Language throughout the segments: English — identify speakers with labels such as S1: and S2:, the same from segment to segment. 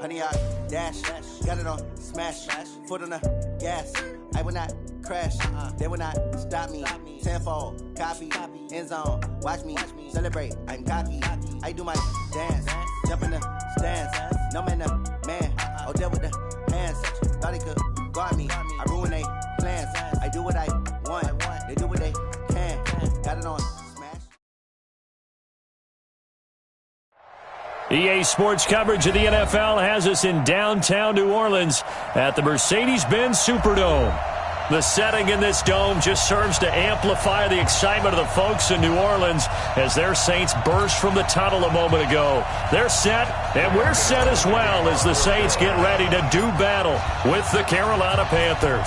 S1: Honey, I dash, got it on, smash, foot on the gas. I will not crash, they will not stop me. Tenfold, copy, end zone, watch me celebrate. I'm cocky, I do my dance, jump in the stands. No man, man, oh, there with the hands. Thought he could guard me, I ruin they plans. I do what I want, they do what they can. Got it on.
S2: EA Sports coverage of the NFL has us in downtown New Orleans at the Mercedes-Benz Superdome. The setting in this dome just serves to amplify the excitement of the folks in New Orleans as their Saints burst from the tunnel a moment ago. They're set, and we're set as well as the Saints get ready to do battle with the Carolina Panthers.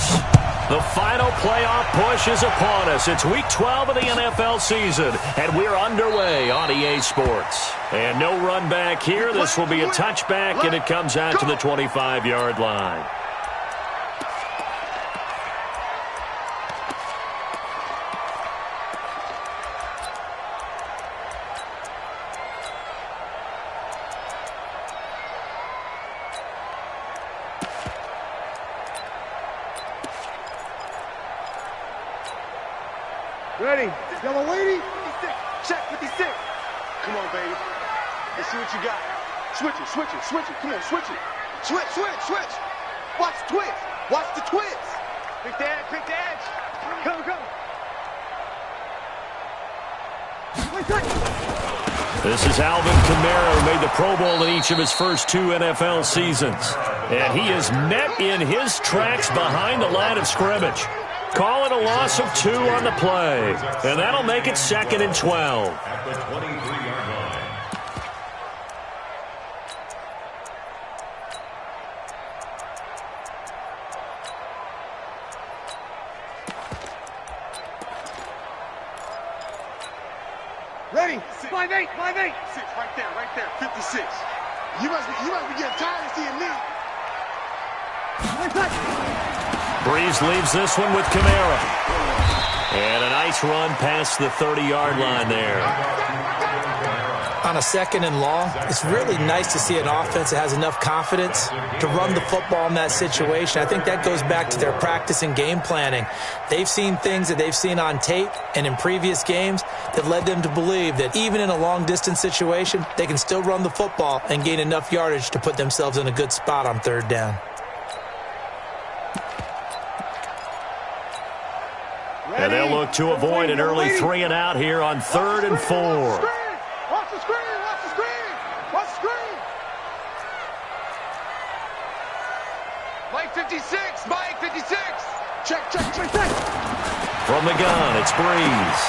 S2: The final playoff push is upon us. It's Week 12 of the NFL season, and we're underway on EA Sports. And no run back here. This will be a touchback, and it comes out to the 25-yard line.
S3: Ready? Yellow lady? 56. Check 56. Come on, baby. Let's see what you got. Switch it, switch it, switch it. Come on, switch it. Switch, switch, switch. Watch the twist. Watch the twist. Pick the edge, pick the edge. Come, come.
S2: This is Alvin Kamara, who made the Pro Bowl in each of his first 2 NFL seasons. And he is met in his tracks behind the line of scrimmage. Call it a loss of 2 on the play. And that'll make it 2nd and 12.
S4: At the 23-yard line.
S3: Ready? 5'8", 5'8". 6, right there, 56. You must be getting tired of seeing me.
S2: Breeze leaves this one with Kamara. And a nice run past the 30-yard line there.
S5: On a 2nd and long, it's really nice to see an offense that has enough confidence to run the football in that situation. I think that goes back to their practice and game planning. They've seen things that they've seen on tape and in previous games that led them to believe that even in a long-distance situation, they can still run the football and gain enough yardage to put themselves in a good spot on 3rd down.
S2: And they'll look to avoid an early 3 and out here on 3rd and 4.
S3: Watch the screen, watch the screen, watch the screen. Mike 56, Mike 56. Check, check, check, check.
S2: From the gun, it's Breeze.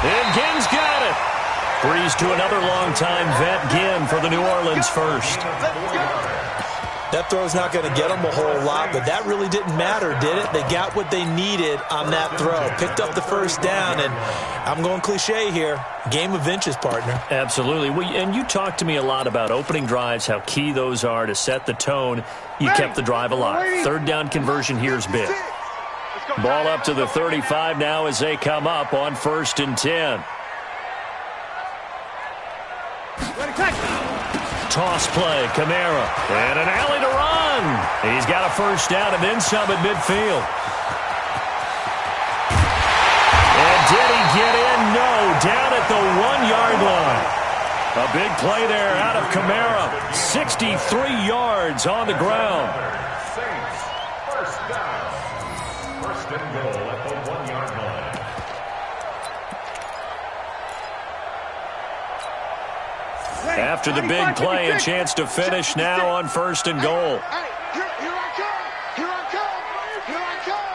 S2: And Ginn's got it. Breeze to another longtime vet, Ginn, for the New Orleans first.
S5: That throw's not going to get them a whole lot, but that really didn't matter, did it? They got what they needed on that throw. Picked up the 1st down, and I'm going cliche here. Game of inches, partner.
S2: Absolutely. And you talked to me a lot about opening drives, how key those are to set the tone. You kept the drive alive. 3rd down conversion here is big. Ball up to the 35 now as they come up on 1st and 10. Toss play, Kamara, and an alley to run. He's got a 1st down and then some at midfield. And did he get in? No, down at the 1-yard line. A big play there out of Kamara. 63 yards on the ground.
S4: Saints, 1st down. 1st and goal at the 1-yard line.
S2: After the big play, a chance to finish now on 1st and goal.
S3: Hey, here I come. Here I come. Here I come.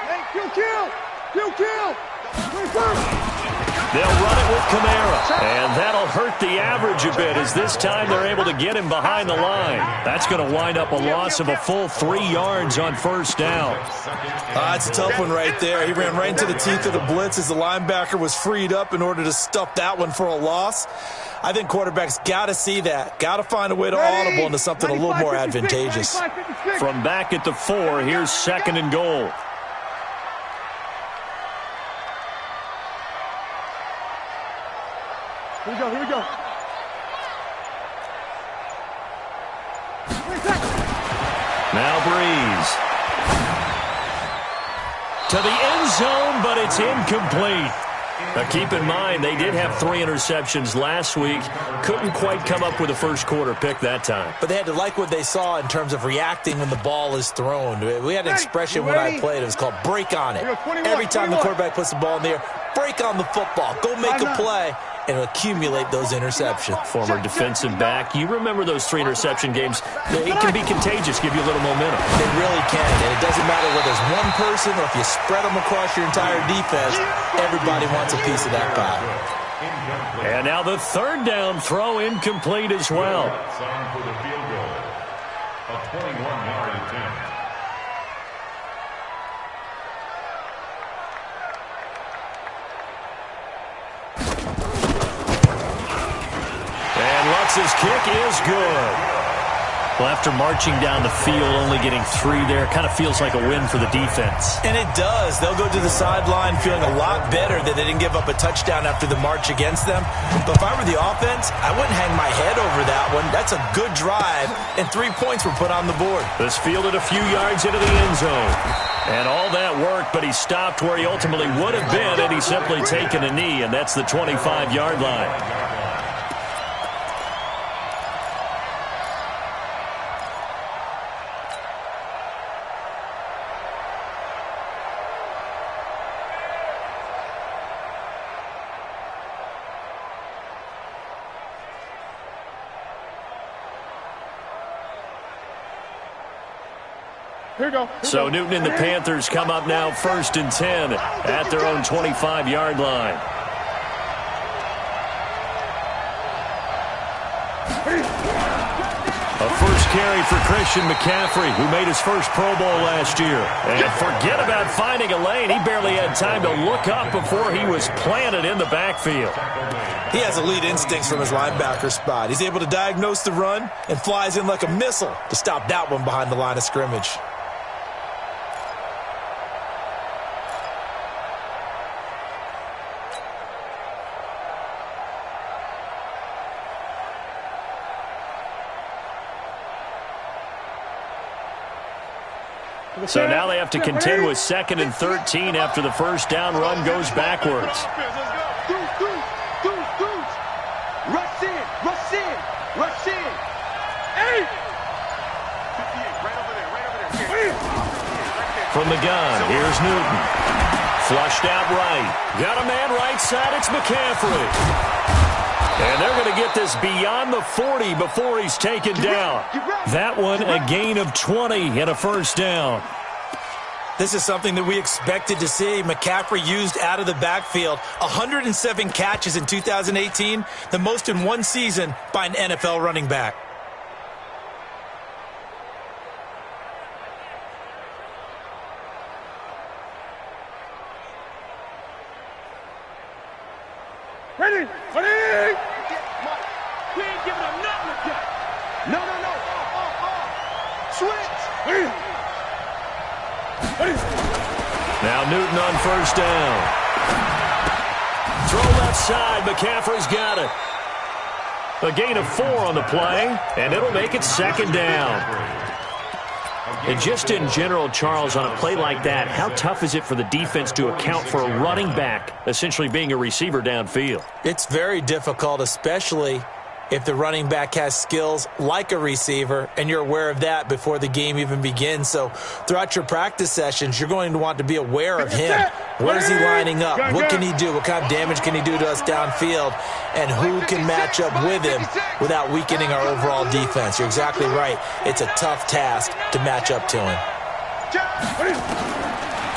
S3: Hey, kill.
S2: They'll run it with Kamara, and that'll hurt the average a bit as this time they're able to get him behind the line. That's going to wind up a loss of a full 3 yards on 1st down.
S5: It's a tough one right there. He ran right into the teeth of the blitz as the linebacker was freed up in order to stuff that one for a loss. I think quarterbacks got to see that. Got to find a way to audible into something a little more advantageous.
S2: From back at the 4, here's 2nd and goal.
S3: Here we go.
S2: Now Breeze. To the end zone, but it's incomplete. Now keep in mind, they did have 3 interceptions last week. Couldn't quite come up with a first quarter pick that time.
S5: But they had to like what they saw in terms of reacting when the ball is thrown. We had an expression when I played. It was called break on it. Every time the quarterback puts the ball in the air, break on the football. Go make a play and accumulate those interceptions.
S2: Former defensive back. You remember those 3 interception games. It can be contagious, give you a little momentum.
S5: They really can, and it doesn't matter whether it's one person or if you spread them across your entire defense. Everybody wants a piece of that pie.
S2: And now the 3rd down throw incomplete as well.
S4: Signed for the field goal. A 21-yard attempt.
S2: And Lutz's kick is good. Well, after marching down the field, only getting 3 there, kind of feels like a win for the defense.
S5: And it does. They'll go to the sideline feeling a lot better that they didn't give up a touchdown after the march against them. But if I were the offense, I wouldn't hang my head over that one. That's a good drive, and 3 points were put on the board.
S2: This fielded a few yards into the end zone. And all that worked, but he stopped where he ultimately would have been, and he's simply taken a knee, and that's the 25-yard line. So Newton and the Panthers come up now 1st and 10 at their own 25-yard line. A first carry for Christian McCaffrey, who made his first Pro Bowl last year. And forget about finding a lane. He barely had time to look up before he was planted in the backfield.
S5: He has elite instincts from his linebacker spot. He's able to diagnose the run and flies in like a missile to stop that one behind the line of scrimmage.
S2: So now they have to contend with 2nd and 13 after the first down run goes backwards.
S3: Rush in, rush in, rush in. Hey!
S2: From the gun, here's Newton. Flushed out right. Got a man right side, it's McCaffrey. And they're going to get this beyond the 40 before he's taken down. That one, a gain of 20 and a first down.
S5: This is something that we expected to see. McCaffrey used out of the backfield. 107 catches in 2018, the most in one season by an NFL running back.
S3: Ready, ready! We ain't giving up nothing with that. No. Switch!
S2: Now Newton on first down. Throw left side. McCaffrey's got it. A gain of 4 on the play, and it'll make it 2nd down. And just in general, Charles, on a play like that, how tough is it for the defense to account for a running back essentially being a receiver downfield?
S5: It's very difficult, especially if the running back has skills like a receiver, and you're aware of that before the game even begins. So throughout your practice sessions, you're going to want to be aware of him. Where is he lining up? What can he do? What kind of damage can he do to us downfield? And who can match up with him without weakening our overall defense? You're exactly right. It's a tough task to match up to him.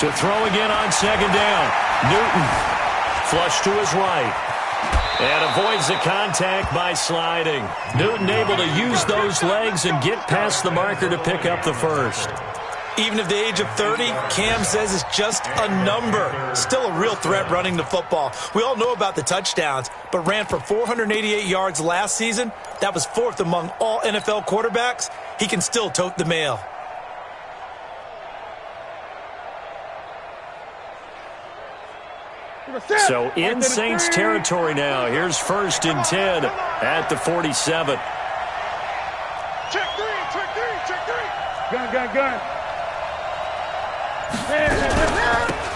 S2: To throw again on 2nd down. Newton flush to his right. And avoids the contact by sliding. Newton able to use those legs and get past the marker to pick up the first.
S5: Even at the age of 30, Cam says it's just a number. Still a real threat running the football. We all know about the touchdowns, but ran for 488 yards last season. That was 4th among all NFL quarterbacks. He can still tote the mail.
S2: So in Saints territory now. Here's 1st and 10 at the 47.
S3: Check 3, check Gun.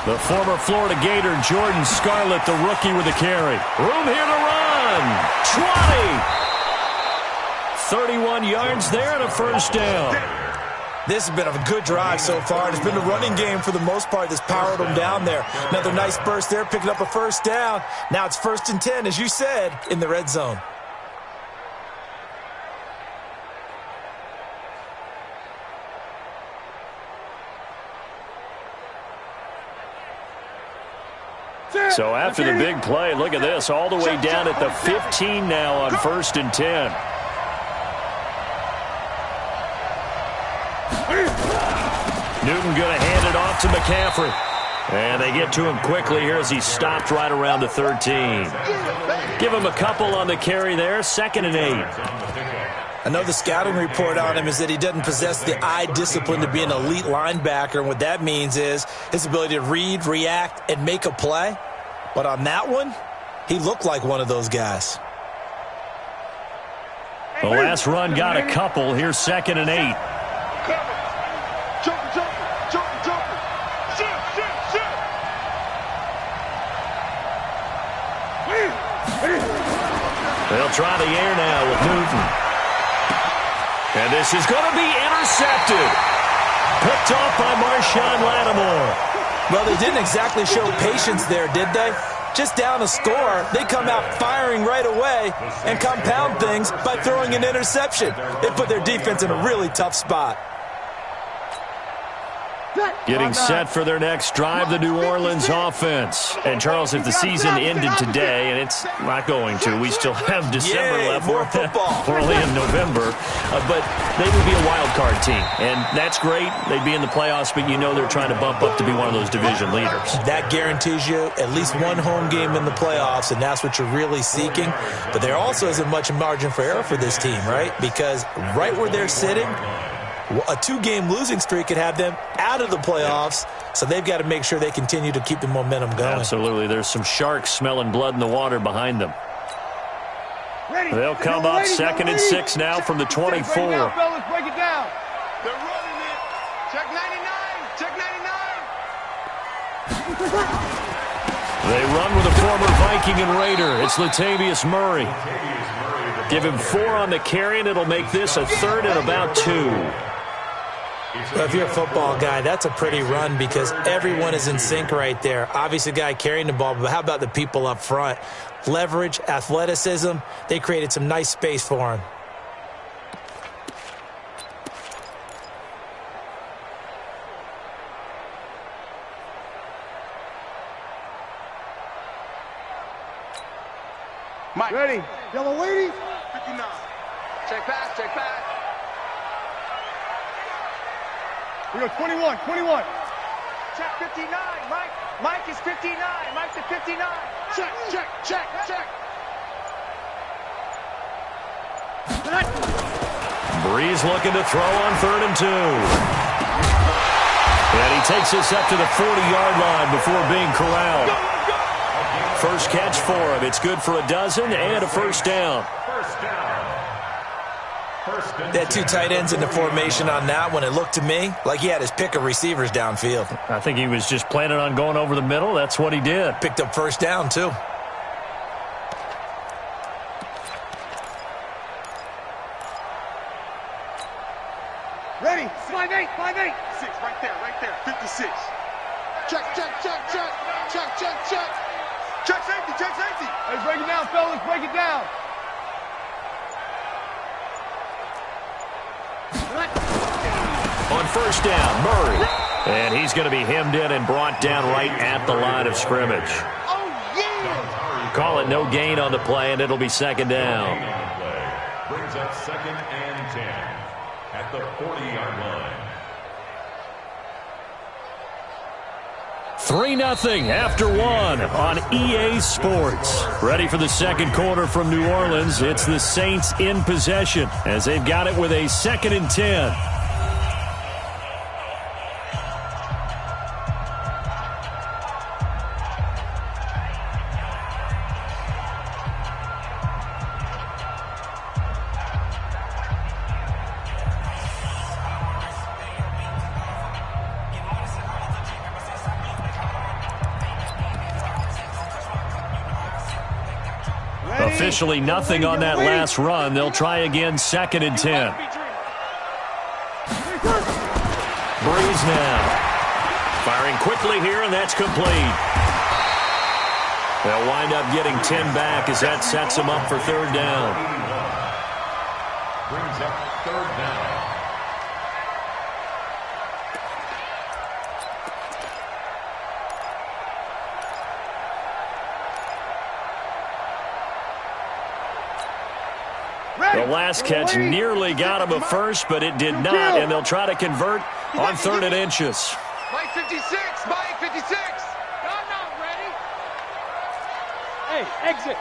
S2: The former Florida Gator, Jordan Scarlett, the rookie with the carry. Room here to run. 20. 31 yards there and a first down.
S5: This has been a good drive so far. It's been the running game for the most part that's powered them down there. Another nice burst there, picking up a first down. Now it's 1st and 10, as you said, in the red zone.
S2: So after the big play, look at this, all the way down at the 15 now on 1st and 10. Newton going to hand it off to McCaffrey. And they get to him quickly here as he stopped right around the 13. Give him a couple on the carry there, 2nd and 8.
S5: I know the scouting report on him is that he doesn't possess the eye discipline to be an elite linebacker. And what that means is his ability to read, react, and make a play. But on that one, he looked like one of those guys.
S2: The last run got a couple. Here's 2nd and 8.
S3: Jumper. Shit.
S2: They'll try the air now with Newton. And this is going to be intercepted. Picked off by Marshawn Lattimore.
S5: Well, they didn't exactly show patience there, did they? Just down a score, they come out firing right away and compound things by throwing an interception. They put their defense in a really tough spot.
S2: Getting set for their next drive, the New Orleans offense. And, Charles, if the season ended today, and it's not going to, we still have December left.
S5: More football.
S2: We're only in November. But they would be a wild card team. And that's great. They'd be in the playoffs, but you know they're trying to bump up to be one of those division leaders.
S5: That guarantees you at least one home game in the playoffs, and that's what you're really seeking. But there also isn't much margin for error for this team, right? Because right where they're sitting, a 2-game losing streak could have them out of the playoffs, so they've got to make sure they continue to keep the momentum going.
S2: Absolutely. There's some sharks smelling blood in the water behind them. They'll come up 2nd and 6 now from the 24.
S3: Break it down, fellas. Break it down. They're running it. Check 99. Check 99.
S2: They run with a former Viking and Raider. It's Latavius Murray. Give him 4 on the carry, and it'll make this a 3rd and about 2.
S5: Well, if you're a football guy, that's a pretty run because everyone is in sync right there. Obviously, the guy carrying the ball, but how about the people up front? Leverage, athleticism, they created some nice space for him.
S3: Mike. Ready. Yellow lady. 59.
S6: Check back.
S3: We go 21.
S6: Check 59. Mike is 59. Mike's at 59.
S3: Check.
S2: Breeze looking to throw on 3rd and 2. And he takes us up to the 40-yard line before being corralled. First catch for him. It's good for a dozen and a first down.
S5: They had 2 tight ends in the formation on that one. It looked to me like he had his pick of receivers downfield.
S2: I think he was just planning on going over the middle. That's what he did.
S5: Picked up first down, too.
S3: Ready. 5'8". 6 right there. 56. Check. Check safety. Hey, break it down, fellas. Break it down.
S2: On first down, Murray. And he's going to be hemmed in and brought down right at the line of scrimmage.
S3: Oh, yeah.
S2: Call it no gain on the play, and it'll be 2nd down.
S4: Brings up 2nd and 10 at the 40-yard line.
S2: 3-0 after 1 on EA Sports. Ready for the second quarter from New Orleans. It's the Saints in possession as they've got it with a 2nd and 10. officially nothing on that last run. They'll try again, 2nd and 10. Breeze now. Firing quickly here, and that's complete. They'll wind up getting 10 back as that sets them up for 3rd down.
S4: Brings up 3rd down.
S2: The last catch nearly got him a first, but it did not, and they'll try to convert on 3rd and inches.
S3: Mike 56, Mike 56. I'm not ready. Hey, exit.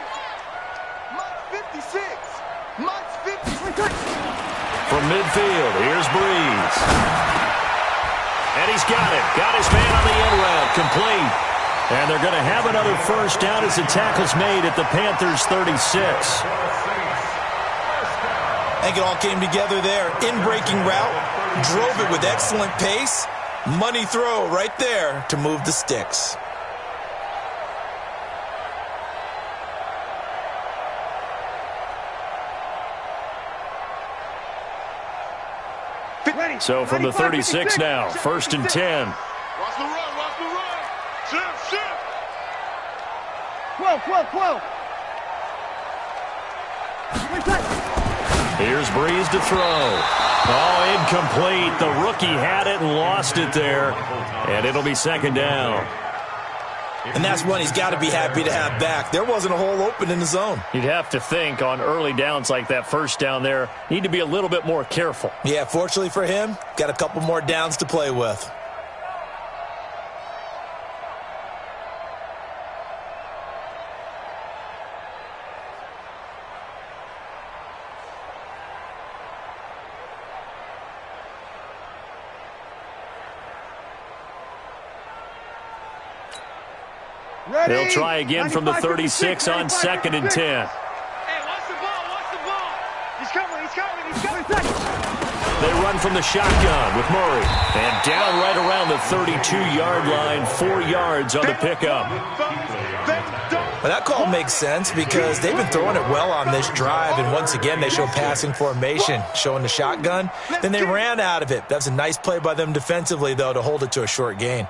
S3: Mike 56. Mike's 56.
S2: From midfield, here's Breeze. And he's got it. Got his man on the end route, complete. And they're going to have another first down as the tackle's made at the Panthers' 36.
S5: I think it all came together there. In-breaking route, drove it with excellent pace. Money throw right there to move the sticks.
S2: So from the 36 now, 1st and 10.
S3: Watch the run, watch the run. Shift, shift. 12.
S2: Here's Breeze to throw. Oh, incomplete. The rookie had it and lost it there. And it'll be 2nd down.
S5: And that's one he's got to be happy to have back. There wasn't a hole open in the zone.
S2: You'd have to think on early downs like that first down there, need to be a little bit more careful.
S5: Yeah, fortunately for him, got a couple more downs to play with.
S2: They'll try again from the 36 on 2nd and 10.
S6: Hey, watch the ball. He's coming.
S2: They run from the shotgun with Murray. And down right around the 32-yard line, 4 yards on the pickup.
S5: Well, that call makes sense because they've been throwing it well on this drive, and once again they show passing formation, showing the shotgun. Then they ran out of it. That's a nice play by them defensively, though, to hold it to a short gain.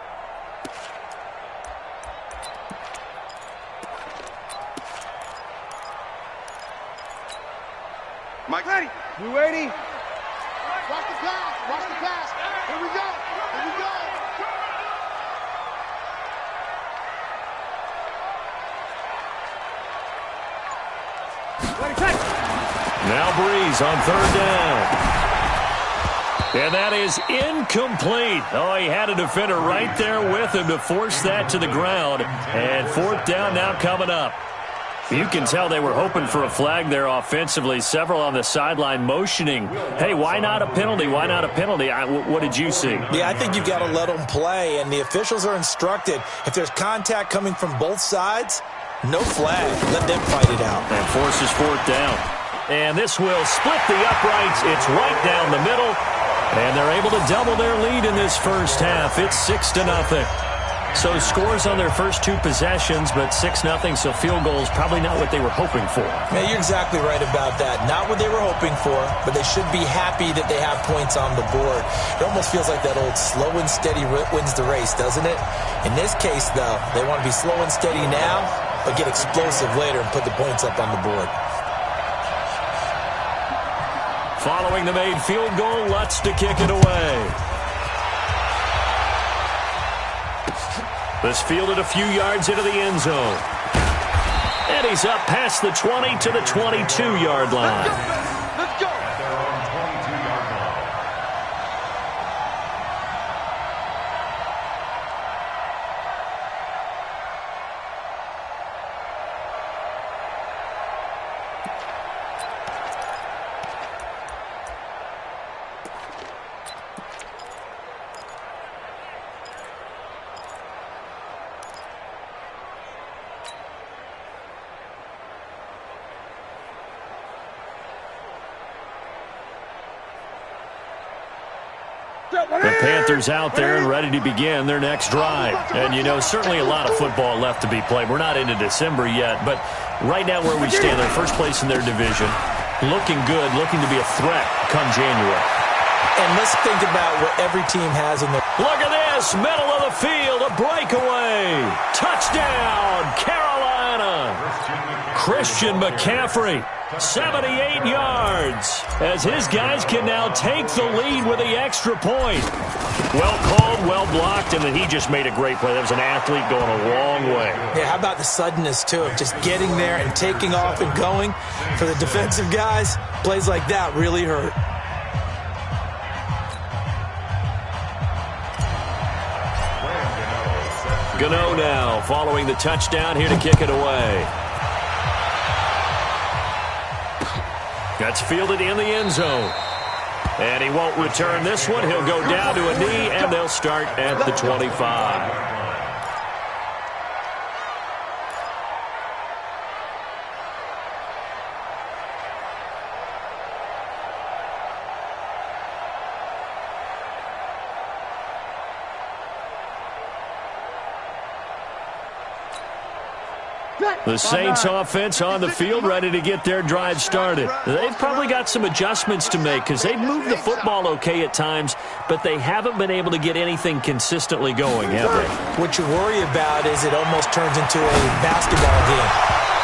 S3: Mike, ready. You ready? Watch the pass. Here we go.
S2: Now Breeze on 3rd down. And that is incomplete. Oh, he had a defender right there with him to force that to the ground. And 4th down now coming up. You can tell they were hoping for a flag there offensively. Several on the sideline motioning, hey, why not a penalty? Why not a penalty? What did you see?
S5: Yeah, I think you've got to let them play, and the officials are instructed. If there's contact coming from both sides, no flag. Let them fight it out.
S2: And forces 4th down. And this will split the uprights. It's right down the middle. And they're able to double their lead in this first half. It's 6-0. So scores on their first 2 possessions, but 6-0, so field goals probably not what they were hoping for.
S5: Yeah, you're exactly right about that. Not what they were hoping for, but they should be happy that they have points on the board. It almost feels like that old slow and steady wins the race, doesn't it? In this case, though, they want to be slow and steady now, but get explosive later and put the points up on the board.
S2: Following the made field goal, Lutz to kick it away. This fielded a few yards into the end zone. And he's up past the 20 to the 22-yard line.
S3: Let's go.
S2: The Panthers out there and ready to begin their next drive. And, you know, certainly a lot of football left to be played. We're not into December yet, but Right now where we stand, they're first place in their division. Looking good, looking to be a threat come January.
S5: And let's think about what every team has in their...
S2: Look at this, middle of the field, a breakaway. Touchdown, Carolina. Christian McCaffrey, 78 yards, as his guys can now take the lead with the extra point. Well called, well blocked, and then he just made a great play. That was an athlete going a long way.
S5: Yeah, how about the suddenness, too, of just getting there and taking off and going? For the defensive guys, plays like that really hurt.
S2: Gano now, following the touchdown, here to kick it away. That's fielded in the end zone. And he won't return this one. He'll go down to a knee, and they'll start at the 25. The Saints offense on the field, ready to get their drive started. They've probably got some adjustments to make because they've moved the football okay at times, but they haven't been able to get anything consistently going, have they?
S5: What you worry about is it almost turns into a basketball game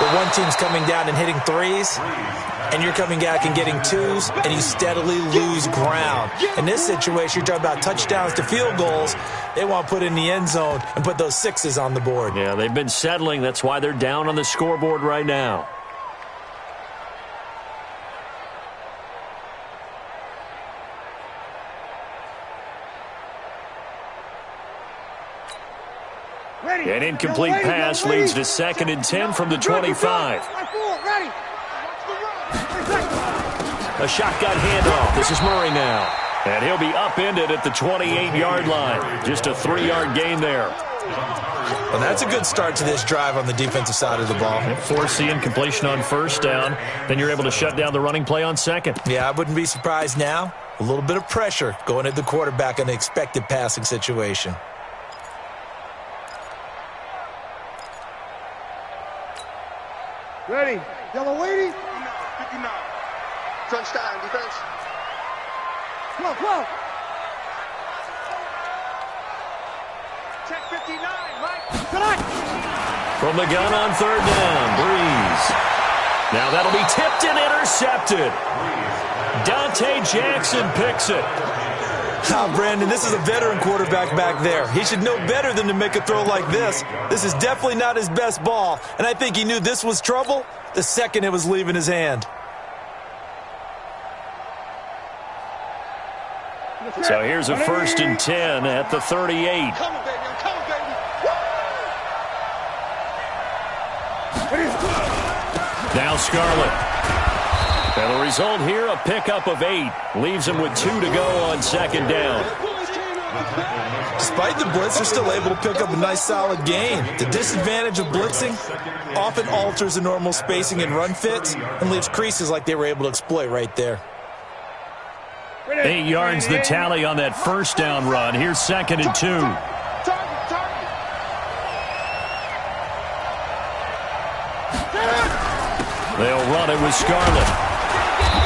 S5: where one team's coming down and hitting threes, and you're coming back and getting twos, and you steadily lose ground. In this situation, you're talking about touchdowns to field goals. They want to put in the end zone and put those sixes on the board.
S2: Yeah, they've been settling. That's why they're down on the scoreboard right now. An incomplete pass leads to 2nd and 10 from the 25. A shotgun handoff. This is Murray now. And he'll be upended at the 28-yard line. Just a 3-yard gain there.
S5: Well, that's a good start to this drive on the defensive side of the ball.
S2: Forcing completion on first down. Then you're able to shut down the running play on second.
S5: Yeah, I wouldn't be surprised now. A little bit of pressure going at the quarterback in the expected passing situation.
S3: Ready. Yellow lady. 59. Touchdown, defense. 12.
S6: Check 59, Mike.
S2: From the gun on 3rd down, Breeze. Now that'll be tipped and intercepted. Dante Jackson picks it.
S5: Brandon, this is a veteran quarterback back there. He should know better than to make a throw like this. This is definitely not his best ball, and I think he knew this was trouble the second it was leaving his hand.
S2: So here's a 1st and 10 at the 38.
S3: I'm coming, baby.
S2: Now Scarlett. And the result here, a pickup of 8. Leaves him with 2 to go on 2nd down.
S5: Despite the blitz, they're still able to pick up a nice solid gain. The disadvantage of blitzing often alters the normal spacing and run fits and leaves creases like they were able to exploit right there.
S2: 8 yards the tally on that first down run. Here's 2nd and 2. They'll run it with Scarlett.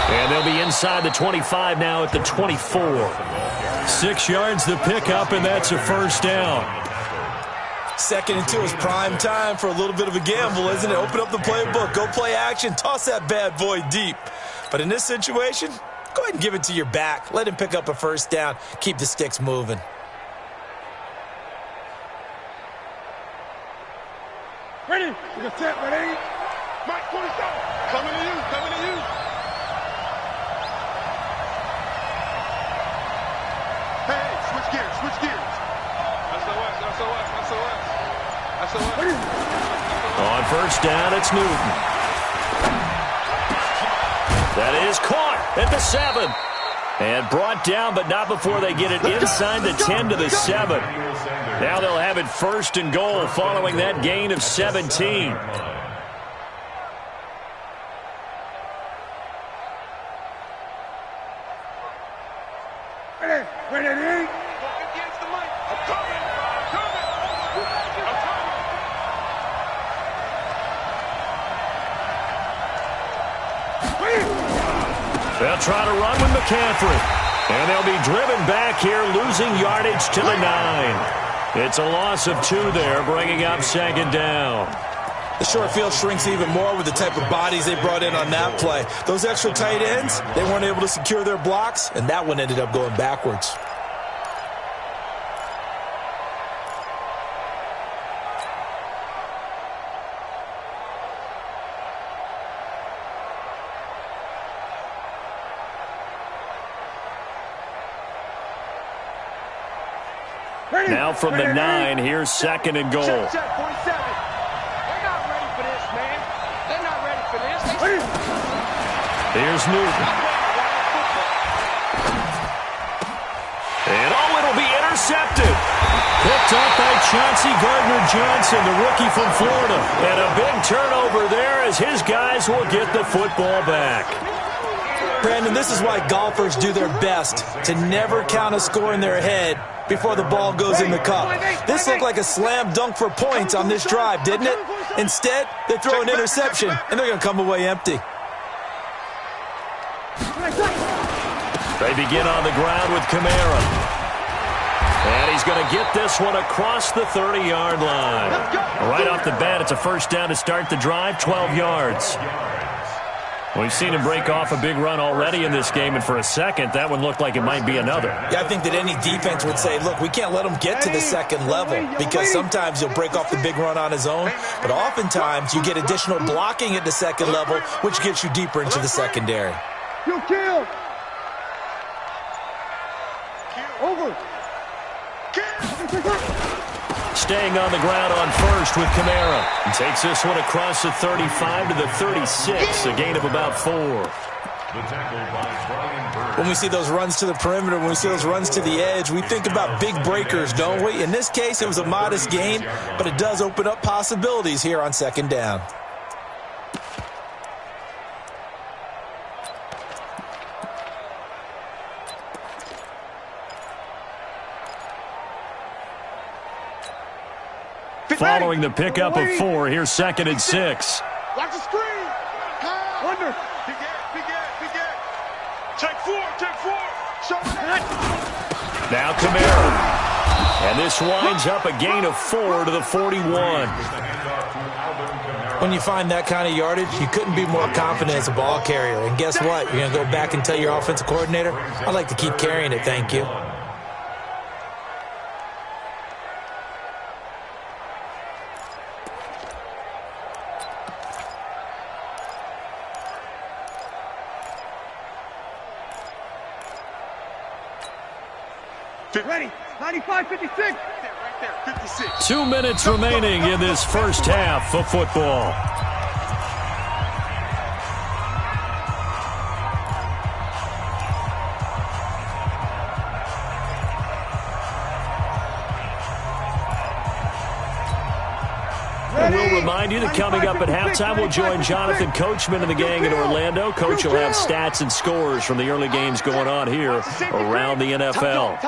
S2: And they'll be inside the 25 now at the 24. 6 yards the pickup, and that's a 1st down.
S5: 2nd and 2 is prime time for a little bit of a gamble, isn't it? Open up the playbook, go play action, toss that bad boy deep. But in this situation, go ahead and give it to your back. Let him pick up a 1st down. Keep the sticks moving.
S3: Ready? We got set, ready? Mike, 27. Coming to you. Hey, switch gears. SOS.
S2: On 1st down, it's Newton. That is caught at the 7. And brought down, but not before they get it inside the 10 to the 7. Now they'll have it 1st and goal following that gain of 17.
S3: Ready?
S2: They'll try to run with McCaffrey. And they'll be driven back here, losing yardage to the 9. It's a loss of 2 there, bringing up second down.
S5: The short field shrinks even more with the type of bodies they brought in on that play. Those extra tight ends, they weren't able to secure their blocks, and that one ended up going backwards.
S2: Now from the 9, here's second and goal.
S6: Check, 47. They're not ready for this, man. They're not ready for this.
S2: Here's Newton. And it'll be intercepted. Picked up by Chauncey Gardner-Johnson, the rookie from Florida. And a big turnover there as his guys will get the football back.
S5: Brandon, this is why golfers do their best to never count a score in their head before the ball goes in the cup. This looked like a slam dunk for points on this drive, didn't it? Instead, they throw an interception, and they're going to come away empty.
S2: They begin on the ground with Kamara. And he's going to get this one across the 30-yard line. Right off the bat, it's a first down to start the drive, 12 yards. We've seen him break off a big run already in this game, and for a second, that one looked like it might be another.
S5: Yeah, I think that any defense would say, look, we can't let him get to the second level, because sometimes he'll break off the big run on his own, but oftentimes you get additional blocking at the second level, which gets you deeper into the secondary.
S3: You kill. Over.
S2: Staying on the ground on first with Kamara. He takes this one across the 35 to the 36, a gain of about 4.
S5: When we see those runs to the perimeter, when we see those runs to the edge, we think about big breakers, don't we? In this case, it was a modest gain, but it does open up possibilities here on second down.
S2: Following the pickup of 4, here's second and 6.
S3: Watch the screen. Under. Big gap. Check 4. Show that.
S2: Now Kamara. And this winds up a gain of 4 to the 41.
S5: When you find that kind of yardage, you couldn't be more confident as a ball carrier. And guess what? You're going to go back and tell your offensive coordinator, I'd like to keep carrying it, thank you.
S3: Ready. 95, 56. Right there, 56.
S2: 2 minutes remaining in this first half of football. And we'll remind you that coming up at halftime, we'll join Jonathan Coachman and the gang in Orlando. Coach will have stats and scores from the early games going on here around the NFL.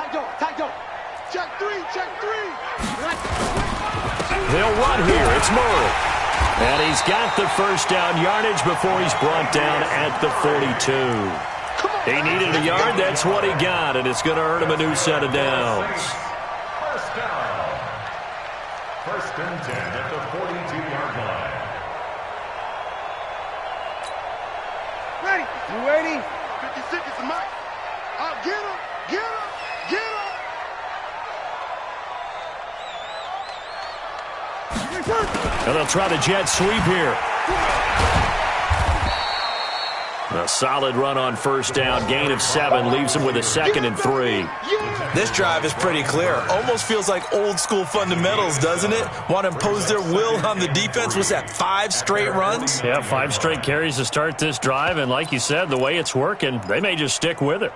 S3: Check 3.
S2: They'll run here. It's Murray. And he's got the first down yardage before he's brought down at the 42. He needed a yard. That's what he got, and it's going to earn him a new set of downs.
S4: First down. First and 10 at the 42-yard line.
S3: Ready. You ready? 56 is the mic. Get him.
S2: And they'll try the jet sweep here. A solid run on first down. Gain of 7 leaves him with a second and 3.
S5: This drive is pretty clear. Almost feels like old school fundamentals, doesn't it? Want to impose their will on the defense. Was that 5 straight runs?
S2: Yeah, 5 straight carries to start this drive. And like you said, the way it's working, they may just stick with it.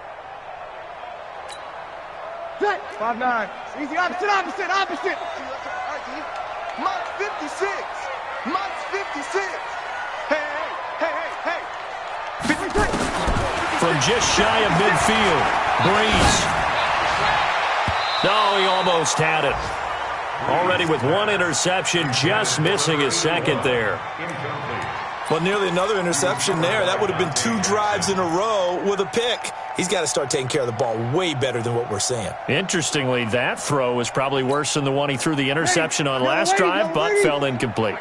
S3: 5-9. Easy. Opposite. Mike 56. Mike's 56. Hey.
S2: From just shy of midfield, Breeze. No, he almost had it. Already with 1 interception, just missing his second there.
S5: Well, nearly another interception there. That would have been 2 drives in a row with a pick. He's got to start taking care of the ball way better than what we're seeing.
S2: Interestingly, that throw was probably worse than the one he threw the interception on last drive, but fell incomplete.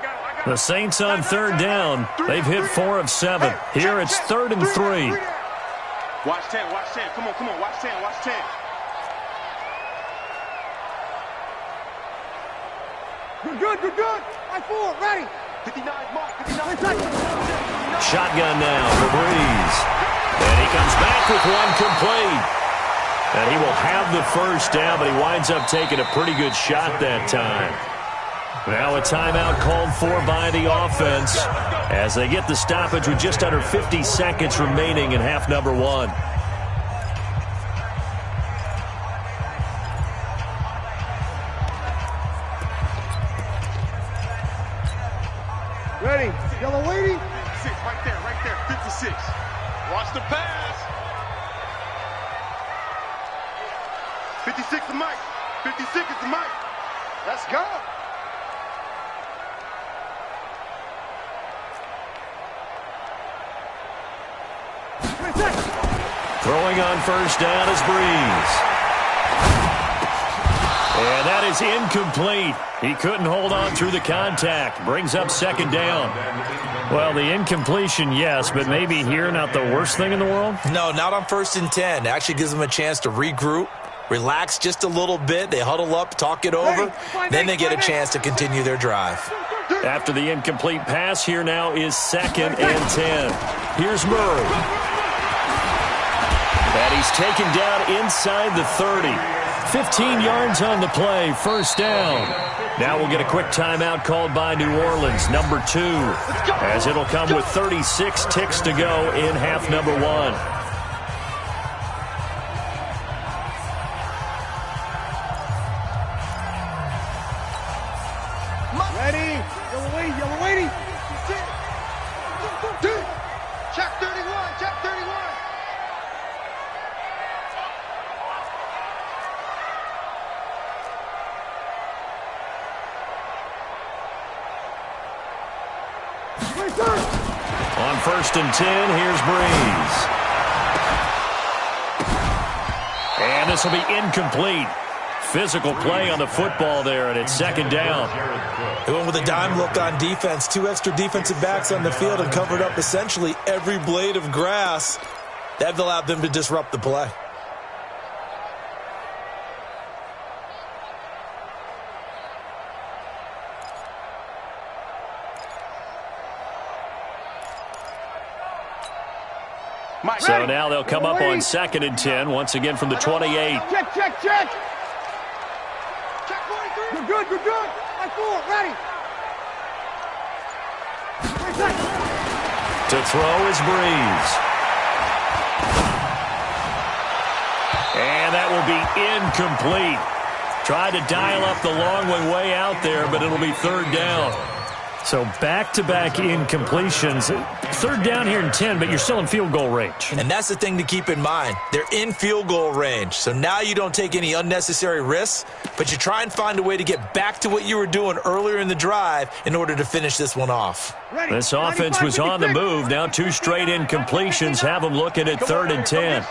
S2: The Saints on third down. They've hit 4 of 7. Here it's 3rd and 3.
S3: Watch 10, watch 10. Come on, watch 10, watch 10.
S6: You're good. I 4, ready.
S3: 59, Mark, 59.
S2: Shotgun now for Breeze. And he comes back with one complete. And he will have the first down, but he winds up taking a pretty good shot that time. Now a timeout called for by the offense as they get the stoppage with just under 50 seconds remaining in half number 1.
S6: Ready. Yellow lady.
S3: 56, right there. 56. Watch the pass. 56 to Mike. 56 is to Mike. Let's go.
S2: Throwing on first down is Breeze. And that is incomplete. He couldn't hold on through the contact. Brings up second down. Well, the incompletion, yes, but maybe here not the worst thing in the world?
S5: No, not on 1st and 10. It actually gives them a chance to regroup, relax just a little bit. They huddle up, talk it over. Then they get a chance to continue their drive.
S2: After the incomplete pass, here now is 2nd and 10. Here's Murray. And he's taken down inside the 30. 15 yards on the play, first down. Now we'll get a quick timeout called by New Orleans, number 2, as it'll come with 36 ticks to go in half number 1.
S6: Ready. Yellow lady.
S3: Check 31.
S2: On 1st and 10, here's Breeze. And this will be incomplete. Physical play on the football there, and it's 2nd down.
S5: They went with a dime look on defense. 2 extra defensive backs on the field and covered up essentially every blade of grass. That allowed them to disrupt the play.
S2: So now they'll come up on 2nd and 10, once again from the 28.
S6: Check.
S3: Check 43.
S6: You're good. I 4, ready.
S2: To throw is Breeze. And that will be incomplete. Tried to dial up the long one way out there, but it'll be 3rd down. So back-to-back incompletions. 3rd down here in 10, but you're still in field goal range.
S5: And that's the thing to keep in mind. They're in field goal range. So now you don't take any unnecessary risks, but you try and find a way to get back to what you were doing earlier in the drive in order to finish this one off.
S2: This offense was on the move. Now 2 straight incompletions have them looking at 3rd and 10.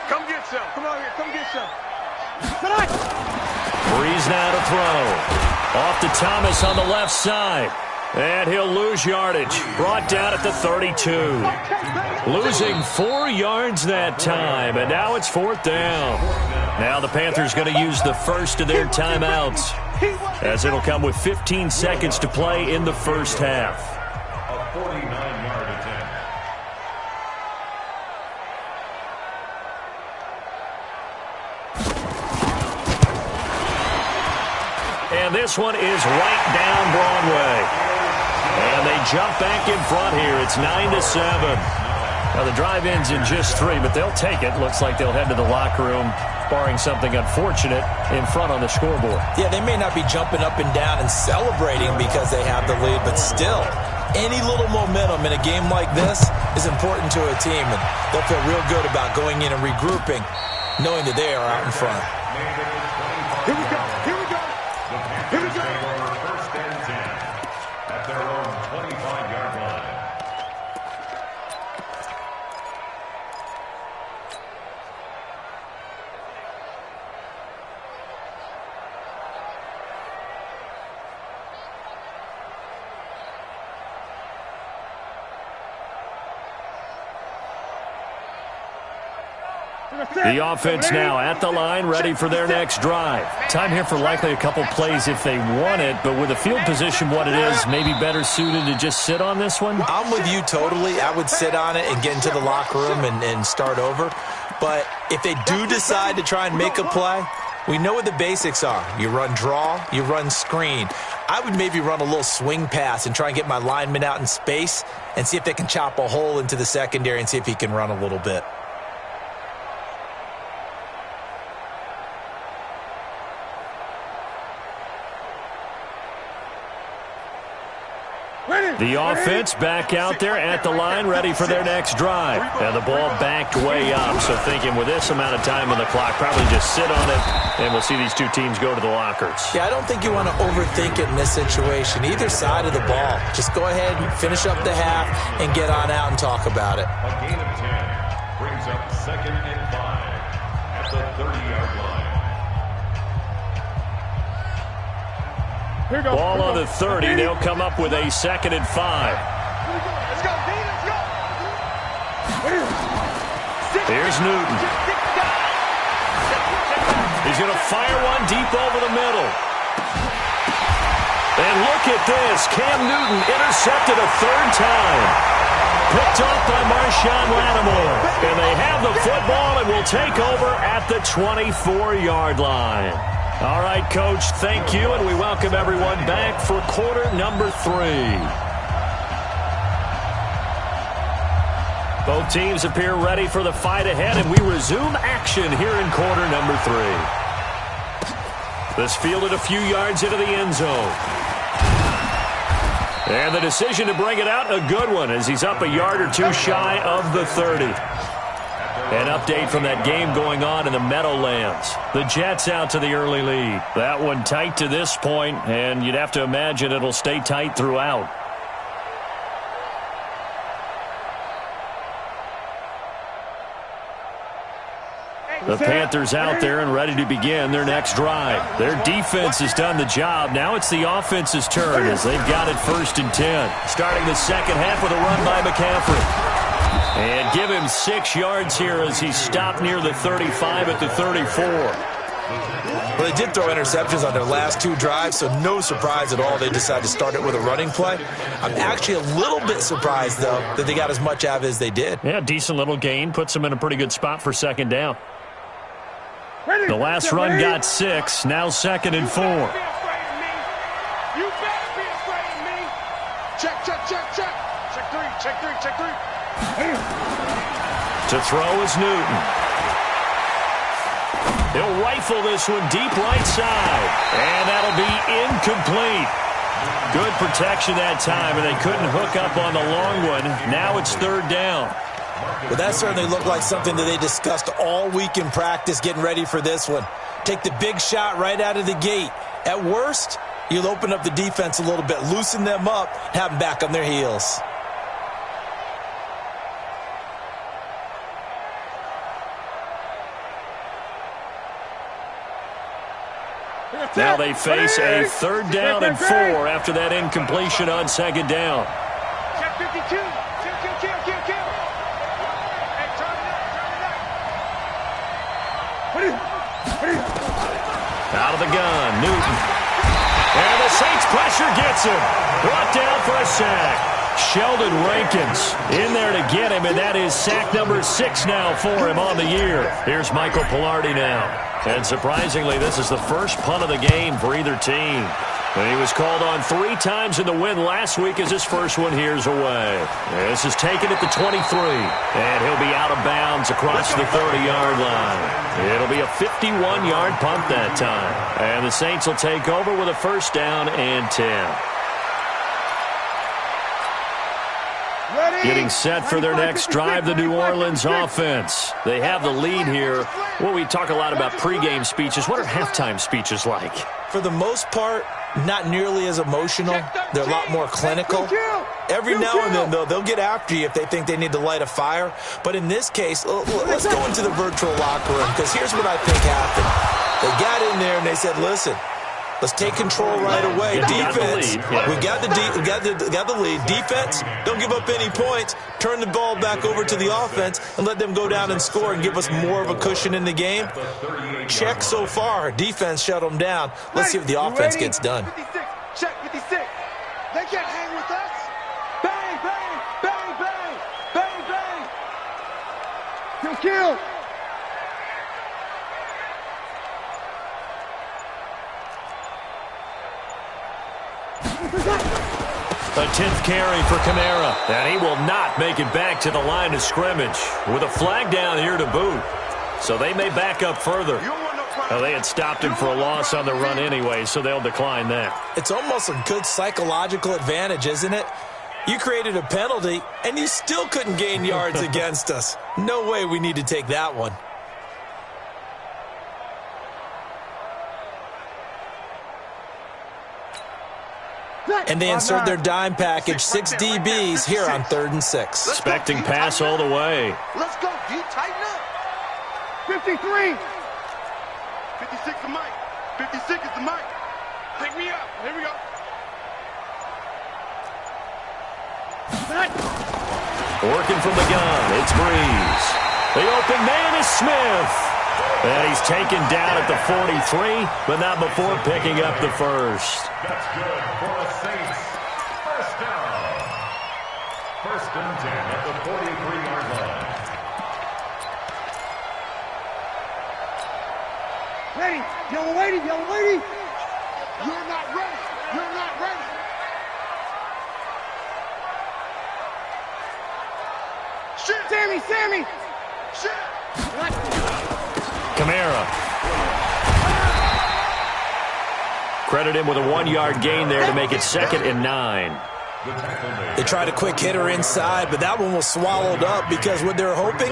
S3: Come get some. Come on here. Come get some.
S2: Breeze now to throw. Off to Thomas on the left side. And he'll lose yardage. Brought down at the 32. Losing 4 yards that time. And now it's 4th down. Now the Panthers going to use the first of their timeouts, as it'll come with 15 seconds to play in the first half.
S4: A 49-yard attempt.
S2: And this one is right down Broadway. And they jump back in front here. It's 9-7. Now the drive ends in just 3, but they'll take it. Looks like they'll head to the locker room, barring something unfortunate, in front on the scoreboard.
S5: Yeah, they may not be jumping up and down and celebrating because they have the lead, but still, any little momentum in a game like this is important to a team, and they'll feel real good about going in and regrouping, knowing that they are out in front.
S3: Here we go.
S4: First and 10 at their own 25-yard line.
S2: The offense now at the line, ready for their next drive. Time here for likely a couple plays if they want it, but with the field position what it is, maybe better suited to just sit on this one?
S5: I'm with you totally. I would sit on it and get into the locker room and start over. But if they do decide to try and make a play, we know what the basics are. You run draw, you run screen. I would maybe run a little swing pass and try and get my lineman out in space and see if they can chop a hole into the secondary and see if he can run a little bit.
S2: The offense back out there at the line, ready for their next drive. And the ball backed way up, so thinking with this amount of time on the clock, probably just sit on it, and we'll see these two teams go to the lockers.
S5: Yeah, I don't think you want to overthink it in this situation. Either side of the ball. Just go ahead and finish up the half and get on out and talk about it.
S4: A gain of 10 brings up 2nd and 5 at the 30-yard line.
S2: Ball on the 30. They'll come up with a 2nd and 5.
S6: Let's go, D, let's go.
S2: Here's Newton. He's going to fire one deep over the middle. And look at this. Cam Newton intercepted a 3rd time. Picked off by Marshawn Lattimore. And they have the football and will take over at the 24-yard line. All right, Coach, thank you, and we welcome everyone back for quarter number 3. Both teams appear ready for the fight ahead, and we resume action here in quarter number 3. This fielded a few yards into the end zone. And the decision to bring it out, a good one, as he's up a yard or two shy of the 30. An update from that game going on in the Meadowlands. The Jets out to the early lead. That one tight to this point, and you'd have to imagine it'll stay tight throughout. The Panthers out there and ready to begin their next drive. Their defense has done the job. Now it's the offense's turn as they've got it 1st and 10. Starting the second half with a run by McCaffrey. And give him 6 yards here as he's stopped near the 35 at the 34.
S5: Well, they did throw interceptions on their last 2 drives, so no surprise at all they decided to start it with a running play. I'm actually a little bit surprised, though, that they got as much out of it as they did.
S2: Yeah, decent little gain. Puts them in a pretty good spot for 2nd down. The last run got 6. Now 2nd and 4.
S6: You better be afraid of me. Check, check, check, check. Check 3, check 3, check 3.
S2: To throw is Newton. He'll rifle this one deep right side. And that'll be incomplete. Good protection that time, and they couldn't hook up on the long one. Now it's 3rd down.
S5: Well, that certainly looked like something that they discussed all week in practice getting ready for this one. Take the big shot right out of the gate. At worst, you'll open up the defense a little bit, loosen them up, have them back on their heels.
S2: Now they face a 3rd down and 4 after that incompletion on 2nd down.
S6: Check 52. Kill. Hey, turn it up.
S2: Out of the gun, Newton. And the Saints pressure gets him. Brought down for a sack. Sheldon Rankins in there to get him, and that is sack number 6 now for him on the year. Here's Michael Pilardi now. And surprisingly, this is the first punt of the game for either team. And he was called on 3 times in the win last week as his first one here's away. This is taken at the 23. And he'll be out of bounds across the 30-yard line. It'll be a 51-yard punt that time. And the Saints will take over with a 1st down and 10. Getting set for their next drive, the New Orleans offense. They have the lead here. Well, we talk a lot about pregame speeches. What are halftime speeches like?
S5: For the most part, not nearly as emotional. They're a lot more clinical. Every now and then, though, they'll get after you if they think they need to light a fire. But in this case, let's go into the virtual locker room, because here's what I think happened. They got in there and they said, listen, Let's take control right away. Defense, we got the lead. Defense, don't give up any points. Turn the ball back over to the offense and let them go down and score and give us more of a cushion in the game. Check so far. Defense shut them down. Let's see if the offense gets done.
S6: 56. Check 56. They can't hang with us. Bang, bang, bang, bang, bang, bang. Kill.
S2: A 10th carry for Kamara, and he will not make it back to the line of scrimmage with a flag down here to boot. So they may back up further. Well, they had stopped him for a loss on the run anyway, so they'll decline that.
S5: It's almost a good psychological advantage, isn't it? You created a penalty, and you still couldn't gain yards against us. No way we need to take that one. And they insert their dime package, 6 DBs here on 3rd and 6.
S2: Expecting pass all the way.
S3: Let's go, D. Tighten up.
S6: 53.
S3: 56 is Mike. 56 is the Mike. Pick me up. Here we go.
S2: Working from the gun, it's Breeze. The open man is Smith. And he's taken down at the 43, but not before picking up the first.
S4: That's good for the Saints. First down. 1st and 10 at the 43-yard line.
S6: Ready. Yellow lady.
S3: You're not ready. You're not ready. Shit.
S6: Sammy.
S3: Shit.
S2: Kamara. Credit him with a 1-yard gain there to make it 2nd and 9.
S5: They tried a quick hitter inside, but that one was swallowed up because what they're hoping,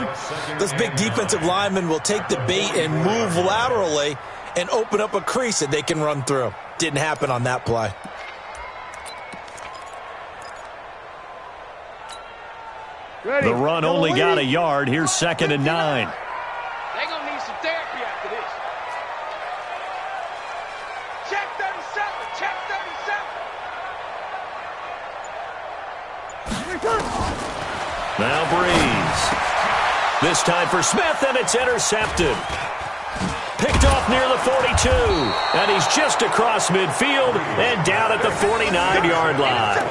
S5: this big defensive lineman will take the bait and move laterally and open up a crease that they can run through. Didn't happen on that play.
S6: Ready.
S2: The run only got a yard. Here's 2nd and 9.
S6: They're going to need some therapy after this. Check 37.
S2: Now Breeze. This time for Smith, and it's intercepted. Picked off near the 42. And he's just across midfield and down at the 49-yard line.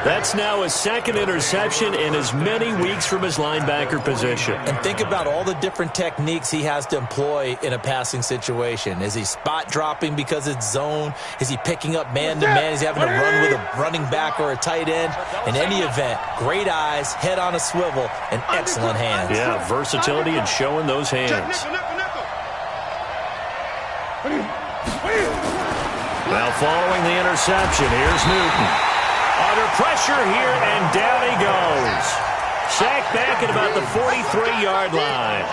S2: That's now his 2nd interception in as many weeks from his linebacker position.
S5: And think about all the different techniques he has to employ in a passing situation. Is he spot dropping because it's zone? Is he picking up man-to-man? Is he having to run with a running back or a tight end? In any event, great eyes, head on a swivel, and excellent hands.
S2: Yeah, versatility and showing those hands. Now following the interception, here's Newton. Under pressure here, and down he goes. Sacked back at about the 43-yard line.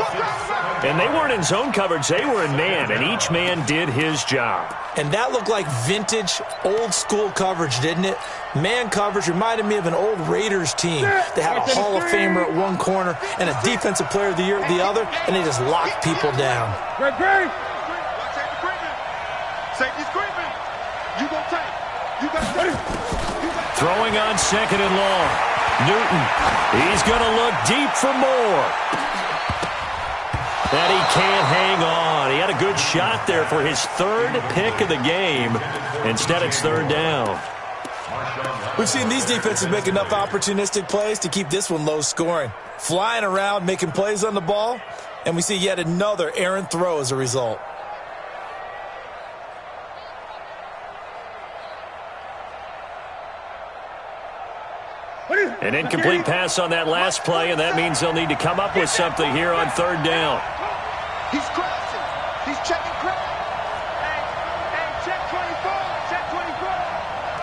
S2: And they weren't in zone coverage, they were in man, and each man did his job.
S5: And that looked like vintage, old-school coverage, didn't it? Man coverage reminded me of an old Raiders team. They had a Hall of Famer at one corner and a Defensive Player of the Year at the other, and they just locked people down.
S6: Great.
S3: Safety's creeping. You gonna take. You got to.
S2: Throwing on 2nd and long. Newton, he's going to look deep for more. And he can't hang on. He had a good shot there for his 3rd pick of the game. Instead, it's 3rd down.
S5: We've seen these defenses make enough opportunistic plays to keep this one low scoring. Flying around, making plays on the ball, and we see yet another errant throw as a result.
S2: An incomplete pass on that last play, and that means they'll need to come up with something here on 3rd down.
S3: He's crashing. He's checking crash.
S6: Hey, check 24. Check 24.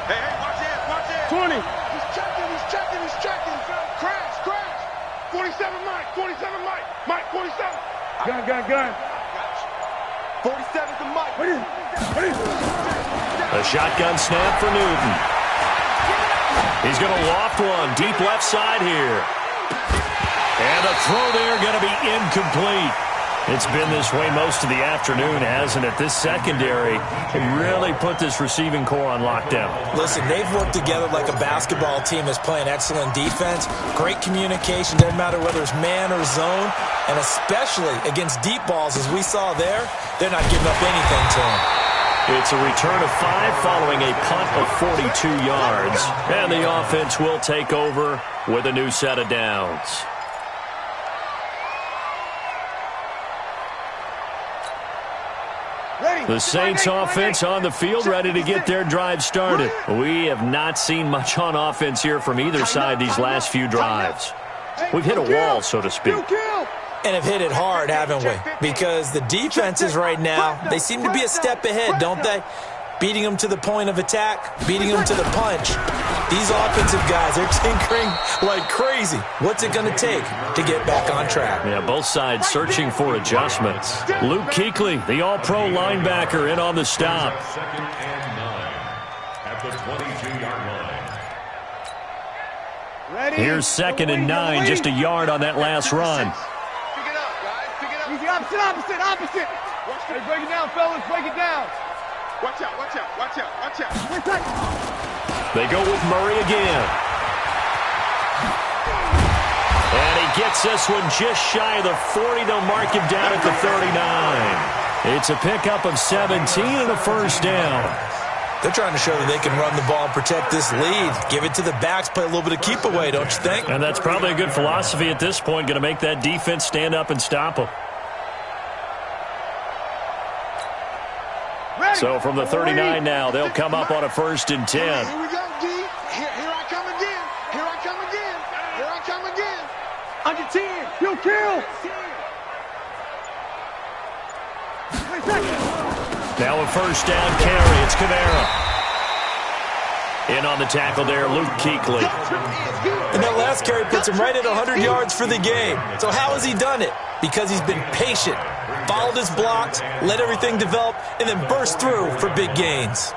S3: Hey, watch it.
S6: 20.
S3: He's checking. Crash. 47 Mike. Mike, 47.
S6: Gun.
S3: 47 to Mike.
S2: A shotgun snap for Newton. He's going to loft one deep left side here. And a throw there going to be incomplete. It's been this way most of the afternoon, hasn't it? This secondary can really put this receiving core on lockdown.
S5: Listen, they've worked together like a basketball team that's playing excellent defense. Great communication, doesn't matter whether it's man or zone. And especially against deep balls, as we saw there, they're not giving up anything to them.
S2: It's a return of 5 following a punt of 42 yards. And the offense will take over with a new set of downs. The Saints offense on the field, ready to get their drive started. We have not seen much on offense here from either side these last few drives. We've hit a wall, so to speak.
S5: And have hit it hard, haven't we? Because the defenses right now, they seem to be a step ahead, don't they? Beating them to the point of attack, beating them to the punch. These offensive guys, they're tinkering like crazy. What's it going to take to get back on track?
S2: Yeah, both sides searching for adjustments. Luke Kuechly, the all-pro linebacker, in on the stop.
S4: 2nd and 9 at the 22-yard line.
S2: Here's 2nd and 9, just a yard on that last run.
S3: Pick it up, guys. Pick it up. Easy, opposite. Hey, break it down, fellas. Break it down. Watch out.
S2: They go with Murray again. And he gets this one just shy of the 40. They'll mark him down at the 39. It's a pickup of 17 and a first down.
S5: They're trying to show that they can run the ball and protect this lead. Give it to the backs, play a little bit of keep away, don't you think?
S2: And that's probably a good philosophy at this point, going to make that defense stand up and stop them. So from the 39 now, they'll come up on a 1st and 10.
S3: Here we go, D. Here I come again. Under 10. You'll kill.
S2: Now a first down carry. It's Kamara. In on the tackle there, Luke Kuechly.
S5: And that last carry puts him right at 100 yards for the game. So how has he done it? Because he's been patient, followed his blocks, let everything develop, and then burst through for big gains.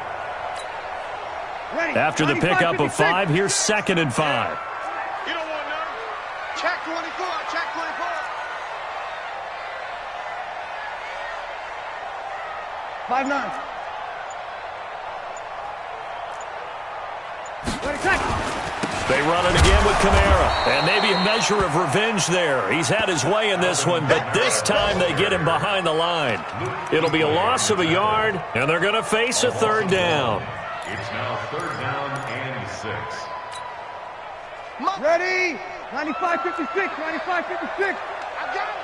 S2: After the pickup of 5, here's 2nd and 5.
S3: You don't want none. Check 24. 5-9.
S2: They run it again with Kamara. And maybe a measure of revenge there. He's had his way in this one, but this time they get him behind the line. It'll be a loss of a yard, and they're going to face a 3rd down.
S4: It's now 3rd down and 6.
S3: Ready? 95-56. I got it.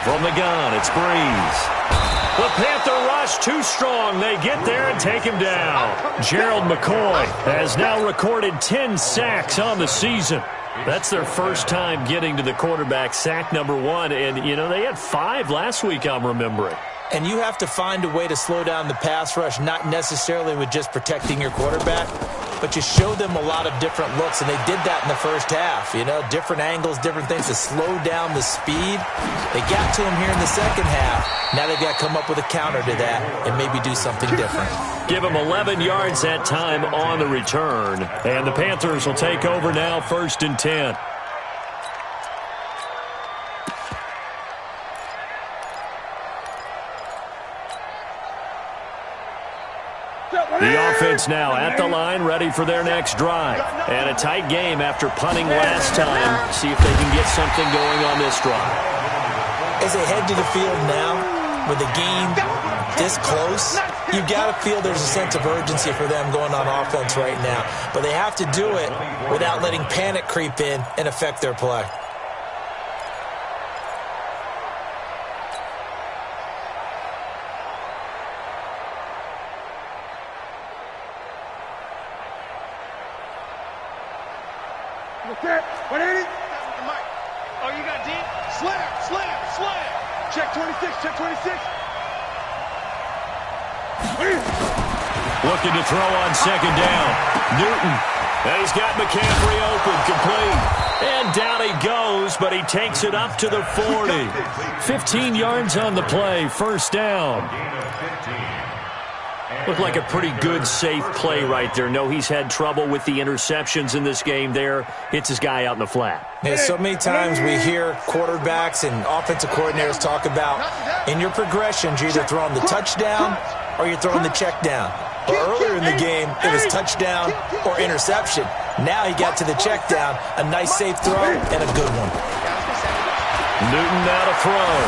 S2: From the gun, it's Breeze. The Panther rush too strong. They get there and take him down. Gerald McCoy has now recorded 10 sacks on the season. That's their first time getting to the quarterback, sack number 1. And, you know, they had 5 last week, I'm remembering.
S5: And you have to find a way to slow down the pass rush, not necessarily with just protecting your quarterback, but you show them a lot of different looks, and they did that in the first half. You know, different angles, different things to slow down the speed. They got to him here in the second half. Now they've got to come up with a counter to that and maybe do something different.
S2: Give him 11 yards that time on the return. And the Panthers will take over now, 1st and 10. The offense now at the line, ready for their next drive. And a tight game after punting last time. See if they can get something going on this drive.
S5: As they head to the field now, with the game this close, you got to feel there's a sense of urgency for them going on offense right now. But they have to do it without letting panic creep in and affect their play.
S3: Okay, 180. Oh, you got deep? Slam. Check 26.
S2: Looking to throw on 2nd down. Newton. And he's got McCaffrey open, complete. And down he goes, but he takes it up to the 40. 15 yards on the play, 1st down.
S4: Gain of 15.
S2: Looked like a pretty good, safe play right there. No, he's had trouble with the interceptions in this game there. Hits his guy out in the flat.
S5: Yeah, so many times we hear quarterbacks and offensive coordinators talk about in your progressions, you're either throwing the touchdown or you're throwing the check down. Well, earlier in the game, it was touchdown or interception. Now he got to the check down, a nice safe throw and a good one.
S2: Newton now to throw.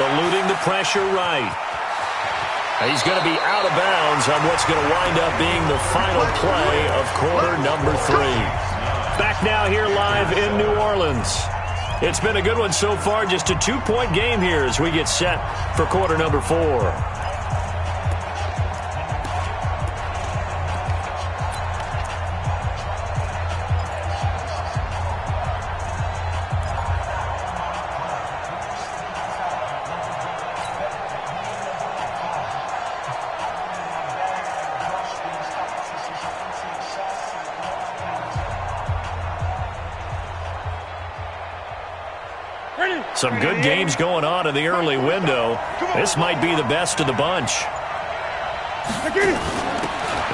S2: Eluding the pressure right. He's going to be out of bounds on what's going to wind up being the final play of quarter number 3. Back now here live in New Orleans. It's been a good one so far, just a 2-point game here as we get set for quarter number 4. Some good games going on in the early window. This might be the best of the bunch.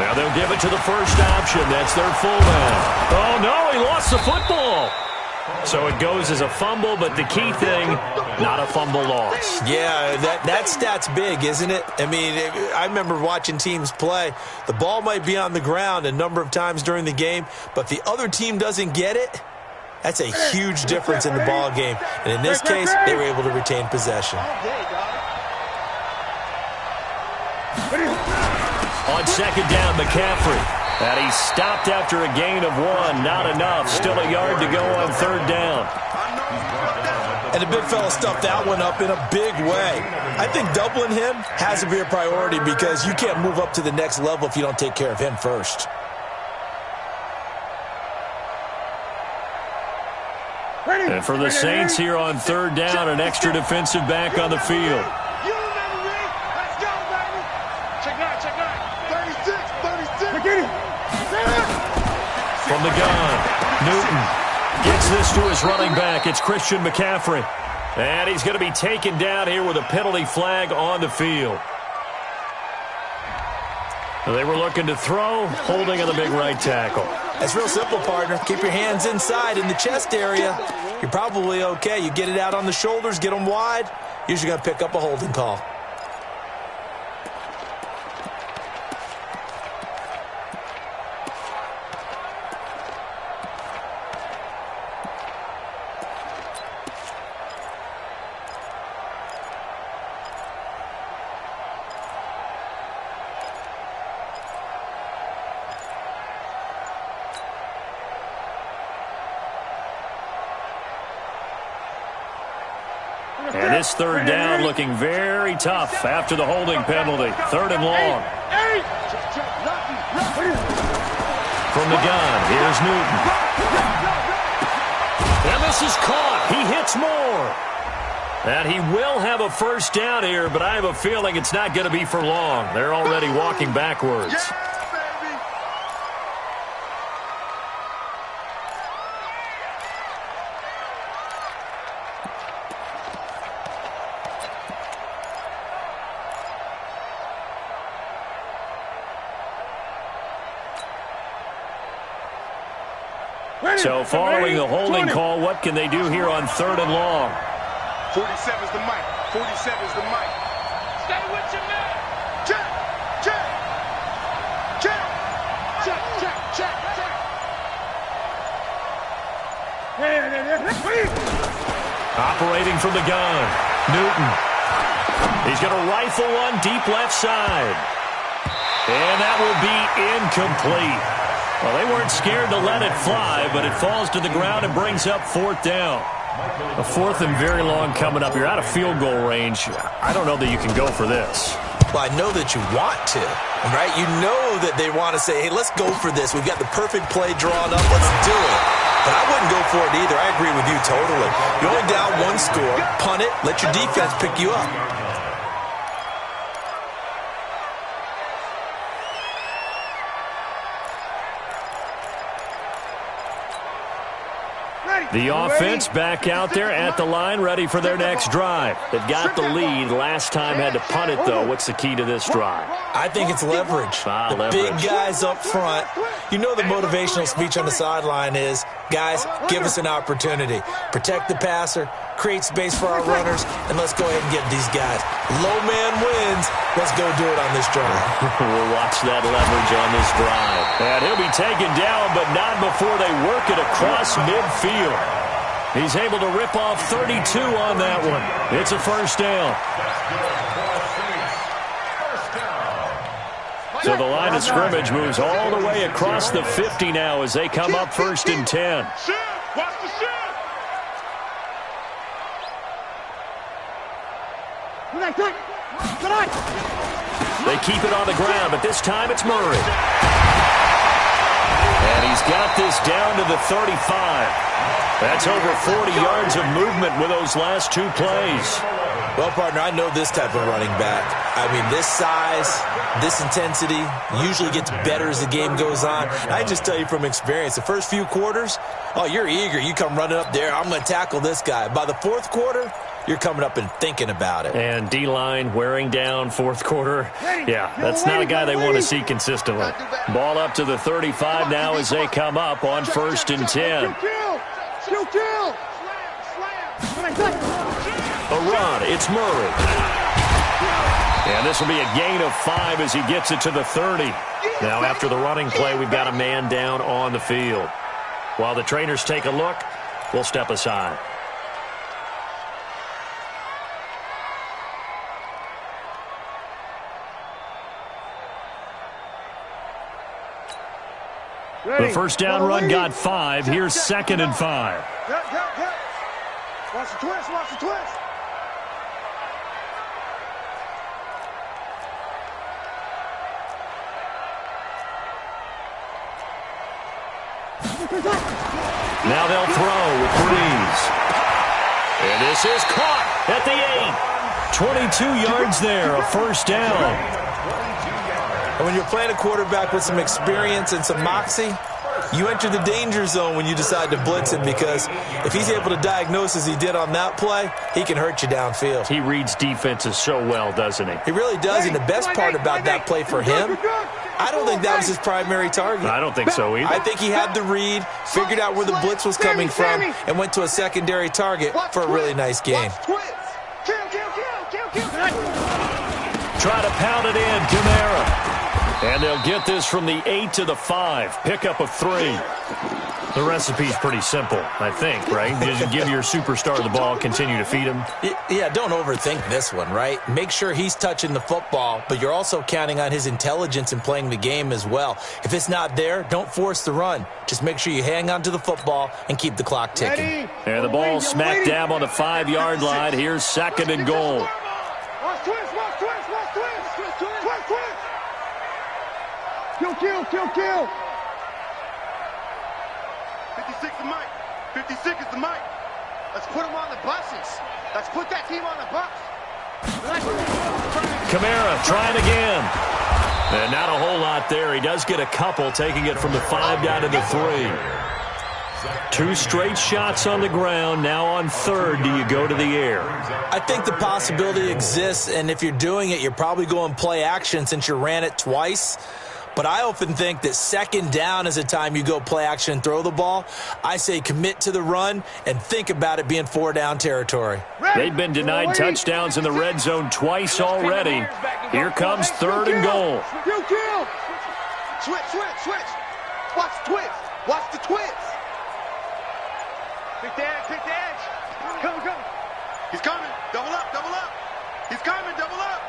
S2: Now they'll give it to the first option. That's their fullback. Oh, no, he lost the football. So it goes as a fumble, but the key thing, not a fumble loss.
S5: Yeah, that stat's big, isn't it? I mean, I remember watching teams play. The ball might be on the ground a number of times during the game, but if the other team doesn't get it, that's a huge difference in the ball game. And in this case, they were able to retain possession.
S2: On second down, McCaffrey. And he stopped after a gain of 1. Not enough. Still a yard to go on third down.
S5: And the big fella stuffed that one up in a big way. I think doubling him has to be a priority because you can't move up to the next level if you don't take care of him first.
S2: And for the Saints here on third down, an extra defensive back on the field. From the gun, Newton gets this to his running back. It's Christian McCaffrey. And he's going to be taken down here with a penalty flag on the field. They were looking to throw, holding on the big right tackle.
S5: That's real simple, partner. Keep your hands inside in the chest area. You're probably okay. You get it out on the shoulders, get them wide. Usually going to pick up a holding call.
S2: And this third down looking very tough after the holding penalty. Third and long. From the gun, here's Newton. And this is caught. He hits more. And he will have a first down here, but I have a feeling it's not going to be for long. They're already walking backwards. So following the holding call, what can they do here on third and long?
S3: 47's the mic. 47's the mic. Stay with your man. Check, check, check, check, check, check, check.
S2: Operating from the gun, Newton. He's going to rifle one deep left side. And that will be incomplete. Well, they weren't scared to let it fly, but it falls to the ground and brings up fourth down. A fourth and very long coming up. You're out of field goal range. I don't know that you can go for this.
S5: Well, I know that you want to, right? You know that they want to say, hey, let's go for this. We've got the perfect play drawn up. Let's do it. But I wouldn't go for it either. I agree with you totally. You're only down one score. Punt it. Let your defense pick you up.
S2: The offense back out there at the line, ready for their next drive. They've got the lead. Last time had to punt it, though. What's the key to this drive?
S5: I think it's leverage. The big guys up front. You know the motivational speech on the sideline is, guys, give us an opportunity. Protect the passer, create space for our runners, and let's go ahead and get these guys. Low man wins. Let's go do it on this drive.
S2: We'll watch that leverage on this drive. And he'll be taken down, but not before they work it across midfield. He's able to rip off 32 on that one. It's a first down. So the line of scrimmage moves all the way across the 50 now as they come up 1st and 10.
S3: Watch the shit.
S2: They keep it on the ground, but this time it's Murray. And he's got this down to the 35. That's over 40 yards of movement with those last 2 plays.
S5: Well, partner, I know this type of running back. I mean, this size, this intensity usually gets better as the game goes on. And I just tell you from experience, the first few quarters, oh, you're eager. You come running up there, I'm going to tackle this guy. By the 4th quarter, you're coming up and thinking about it.
S2: And D-line wearing down 4th quarter. Yeah, that's not a guy they want to see consistently. Ball up to the 35 now as they come up on 1st and 10. A run, it's Murray. And this will be a gain of 5 as he gets it to the 30. Now after the running play, we've got a man down on the field. While the trainers take a look, we'll step aside. The first down run got 5. Here's 2nd and 5.
S6: Watch the twist, watch the twist.
S2: Now they'll throw with Breeze. And this is caught at the 8. 22 yards there, a first down.
S5: And when you're playing a quarterback with some experience and some moxie, you enter the danger zone when you decide to blitz him, because if he's able to diagnose as he did on that play, he can hurt you downfield.
S2: He reads defenses so well, doesn't he?
S5: He really does, and the best part about that play for him, I don't think that was his primary target.
S2: I don't think so either.
S5: I think he had the read, figured out where the blitz was coming from, and went to a secondary target for a really nice gain.
S2: Try to pound it in, Kamara. And they'll get this from the 8 to the 5. Pickup of 3. The recipe's pretty simple, I think, right? Just give your superstar the ball, continue to feed him.
S5: Yeah, don't overthink this one, right? Make sure he's touching the football, but you're also counting on his intelligence in playing the game as well. If it's not there, don't force the run. Just make sure you hang on to the football and keep the clock ticking.
S2: And the ball smack dab on the 5-yard line. Here's 2nd and goal.
S6: Watch twist, watch twist, watch twist, twist, twist, twist. Kill, kill, kill, kill.
S3: 56 is Mike. 56 is the Mike. Let's put him on the buses. Let's put that team on the bus.
S2: Kamara trying again. And not a whole lot there. He does get a couple, taking it from the 5 down to the 3. 2 straight shots on the ground. Now on 3rd, do you go to the air?
S5: I think the possibility exists, and if you're doing it, you're probably going play action since you ran it twice. But I often think that 2nd down is a time you go play action and throw the ball. I say commit to the run and think about it being 4-down territory.
S2: They've been denied touchdowns in the red zone twice already. Here comes 3rd and goal.
S6: Kill.
S3: Switch, switch, switch. Watch the twist. Watch the twist.
S6: Pick the edge, pick the edge. Come, come.
S3: He's coming. Double up, double up. He's coming, double up.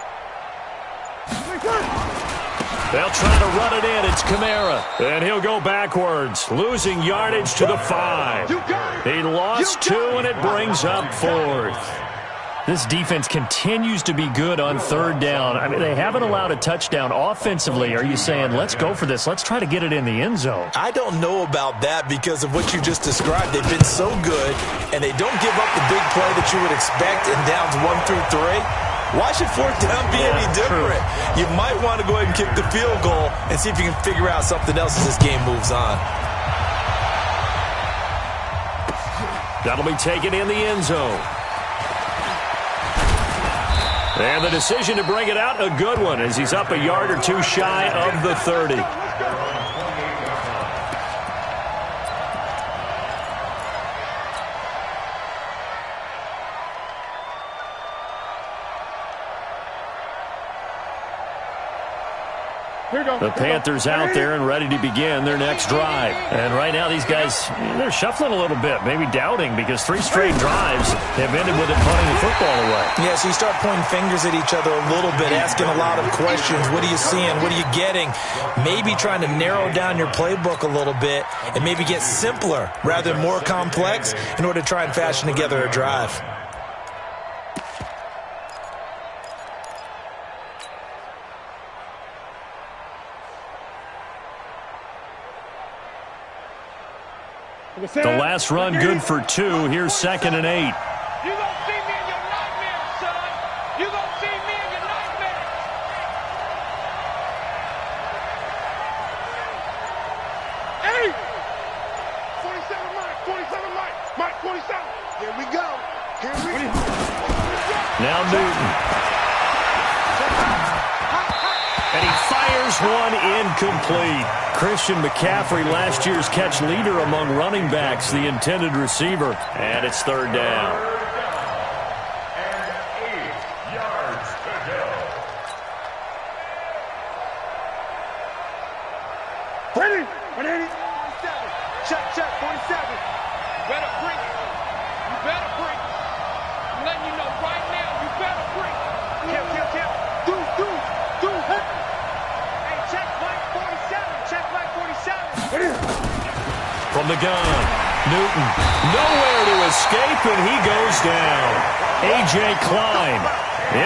S2: They'll try to run it in. It's Kamara. And he'll go backwards, losing yardage to the 5. He lost 2, and it brings up 4th. This defense continues to be good on 3rd down. I mean, they haven't allowed a touchdown offensively. Are you saying, let's go for this? Let's try to get it in the end zone.
S5: I don't know about that because of what you just described. They've been so good, and they don't give up the big play that you would expect in downs 1 through 3. Why should 4th down be any different? You might want to go ahead and kick the field goal and see if you can figure out something else as this game moves on.
S2: That'll be taken in the end zone. And the decision to bring it out, a good one, as he's up a yard or two shy of the 30. The Panthers out there and ready to begin their next drive. And right now these guys, they're shuffling a little bit, maybe doubting, because 3 straight drives have ended with it punting the football away.
S5: Yeah, so you start pointing fingers at each other a little bit, asking a lot of questions. What are you seeing? What are you getting? Maybe trying to narrow down your playbook a little bit and maybe get simpler rather than more complex in order to try and fashion together a drive.
S2: The last run good for 2. Here's 2nd and 8.
S6: You gonna see me in your nightmares, son. You gonna see me in your nightmares. Hey! 27 Mike, 27 Mike. Mike, 27. Here we go. Here we go.
S2: Now Newton. And he fires one incomplete. Christian McCaffrey, last year's catch leader among running backs, the intended receiver. And it's 3rd down.
S4: And 8 yards to go.
S6: Ready? Ready? 47. Check, 47. You better bring it. You better bring it. I'm letting you know right now, you better bring it. Kill. Do. Hey, check Mike 47. Check Mike 47.
S2: From the gun, Newton, nowhere to escape, and he goes down. A.J. Klein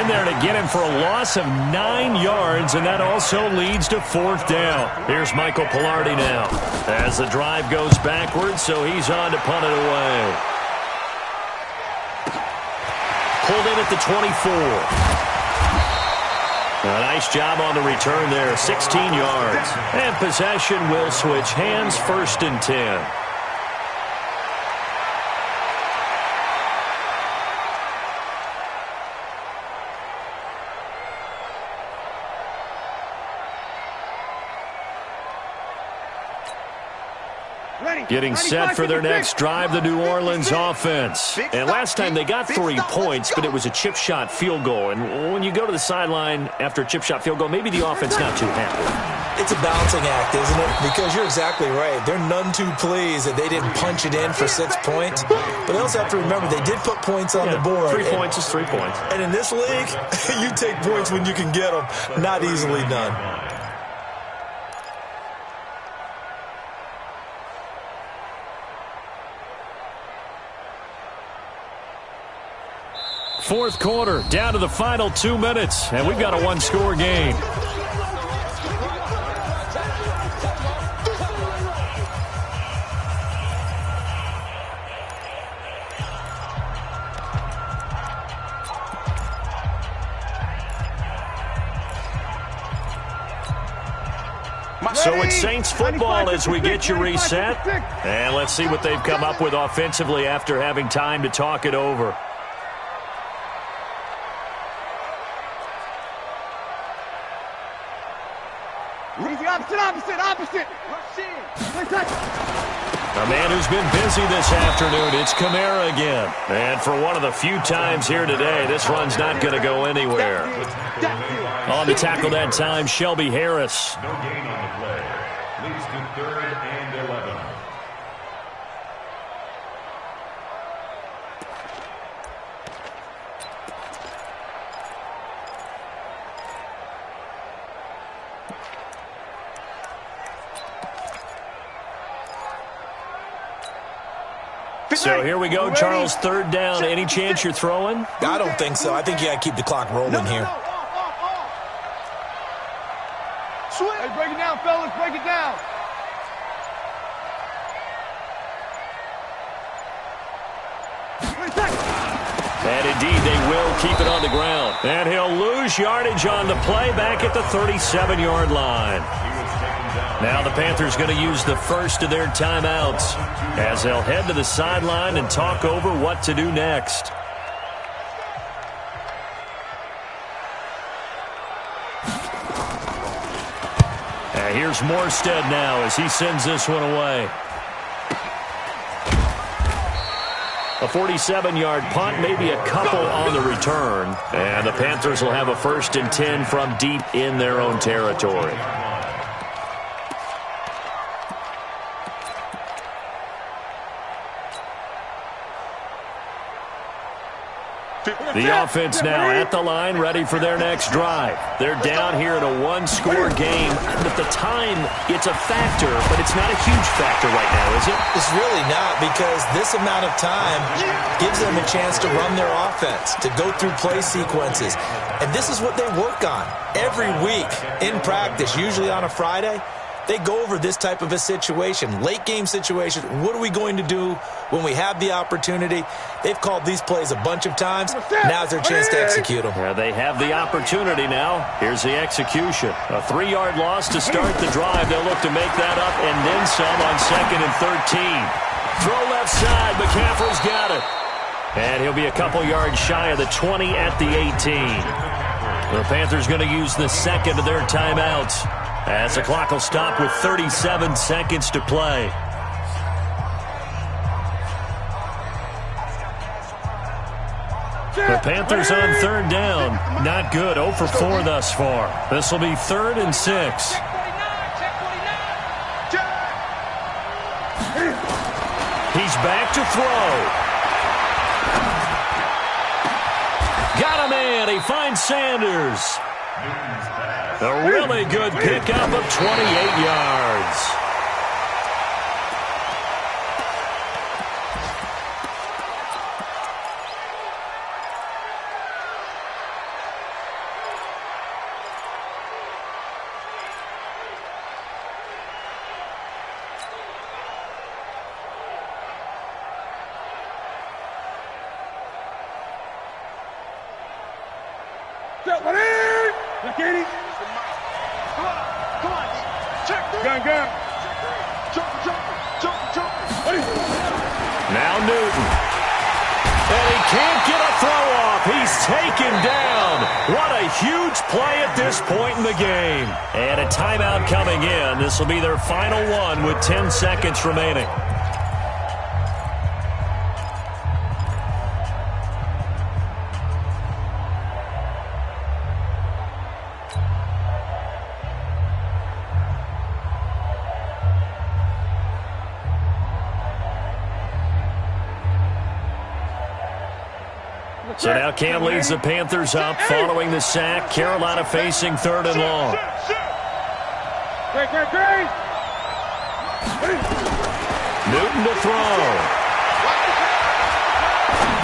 S2: in there to get him for a loss of 9 yards, and that also leads to 4th down. Here's Michael Pilardi now as the drive goes backwards, so he's on to punt it away. Pulled in at the 24. A nice job on the return there, 16 yards. And possession will switch hands, 1st and 10. Getting set for their next drive, the New Orleans offense. And last time they got 3 points, but it was a chip shot field goal. And when you go to the sideline after a chip shot field goal, maybe the offense not too happy.
S5: It's a balancing act, isn't it? Because you're exactly right. They're none too pleased that they didn't punch it in for 6 points. But they also have to remember they did put points on the board.
S2: 3 points is 3 points.
S5: And in this league, you take points when you can get them. Not easily done.
S2: Fourth quarter, down to the final 2 minutes, and we've got a 1-score game. So it's Saints football as we get you reset. And let's see what they've come up with offensively after having time to talk it over.
S6: Opposite. Rush in.
S2: A man who's been busy this afternoon, it's Kamara again. And for one of the few times here today, this run's not going to go anywhere. On to tackle that time, Shelby Harris.
S4: No gain on the play. Leads to 3rd and 11.
S2: So here we go, Charles, 3rd down. Any chance you're throwing?
S5: I don't think so. I think you got to keep the clock rolling here.
S6: Hey, break it down, fellas. Break it down.
S2: And indeed, they will keep it on the ground. And he'll lose yardage on the play back at the 37-yard line.
S4: He was taken down
S2: Now the Panthers going to use the first of their timeouts as they'll head to the sideline and talk over what to do next. And here's Morstead now as he sends this one away. A 47-yard punt, maybe a couple on the return. And the Panthers will have a 1st and 10 from deep in their own territory. The offense now at the line, ready for their next drive. They're down here in a one-score game. At the time, it's a factor, but it's not a huge factor right now, is it?
S5: It's really not, because this amount of time gives them a chance to run their offense, to go through play sequences. And this is what they work on every week in practice, usually on a Friday. They go over this type of a situation, late-game situation. What are we going to do when we have the opportunity? They've called these plays a bunch of times. Now's their chance to execute them.
S2: Yeah, they have the opportunity now. Here's the execution. A 3-yard loss to start the drive. They'll look to make that up and then some on 2nd and 13. Throw left side. McCaffrey's got it. And he'll be a couple yards shy of the 20 at the 18. The Panthers going to use the second of their timeouts, as the clock will stop with 37 seconds to play. The Panthers on 3rd down. Not good. 0 for 4 thus far. This will be 3rd and 6. He's back to throw. Got a man. He finds Sanders. A really good pickup of 28 yards. Now Newton. And he can't get a throw off. He's taken down. What a huge play at this point in the game. And a timeout coming in. This will be their final one with 10 seconds remaining. So now Cam leads the Panthers up following the sack. Carolina facing 3rd and long. Newton to throw.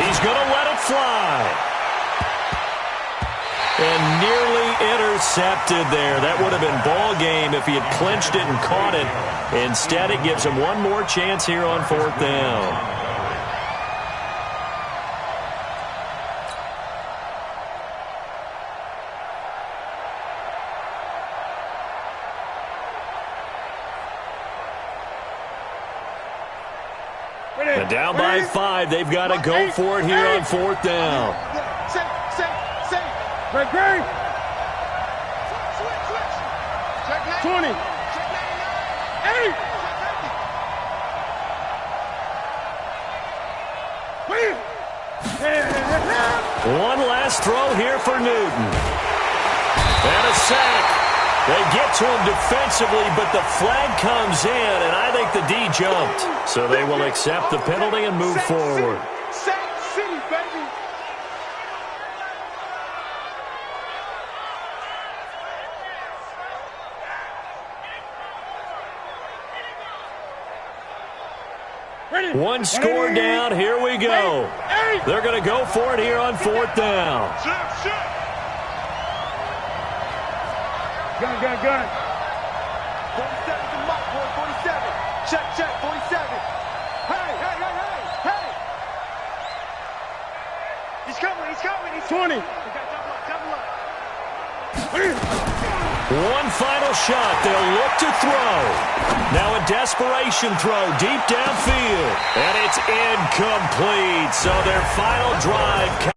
S2: He's going to let it fly. And nearly intercepted there. That would have been ball game if he had clinched it and caught it. Instead, it gives him one more chance here on 4th down. And down by 5, they've got to go for it here on 4th down.
S6: Great. 20. 8.
S2: One last throw here for Newton. And a sack. They get to him defensively, but the flag comes in, and I think the D jumped. So they will accept the penalty and move forward.
S6: Sack City, baby.
S2: One score down. Here we go. They're going to go for it here on 4th down.
S6: Gun. 47 to Mike, boy. 47. Check. 47. Hey. He's coming. He's 20.
S2: One final shot. They'll look to throw. Now a desperation throw deep downfield. And it's incomplete. So their final drive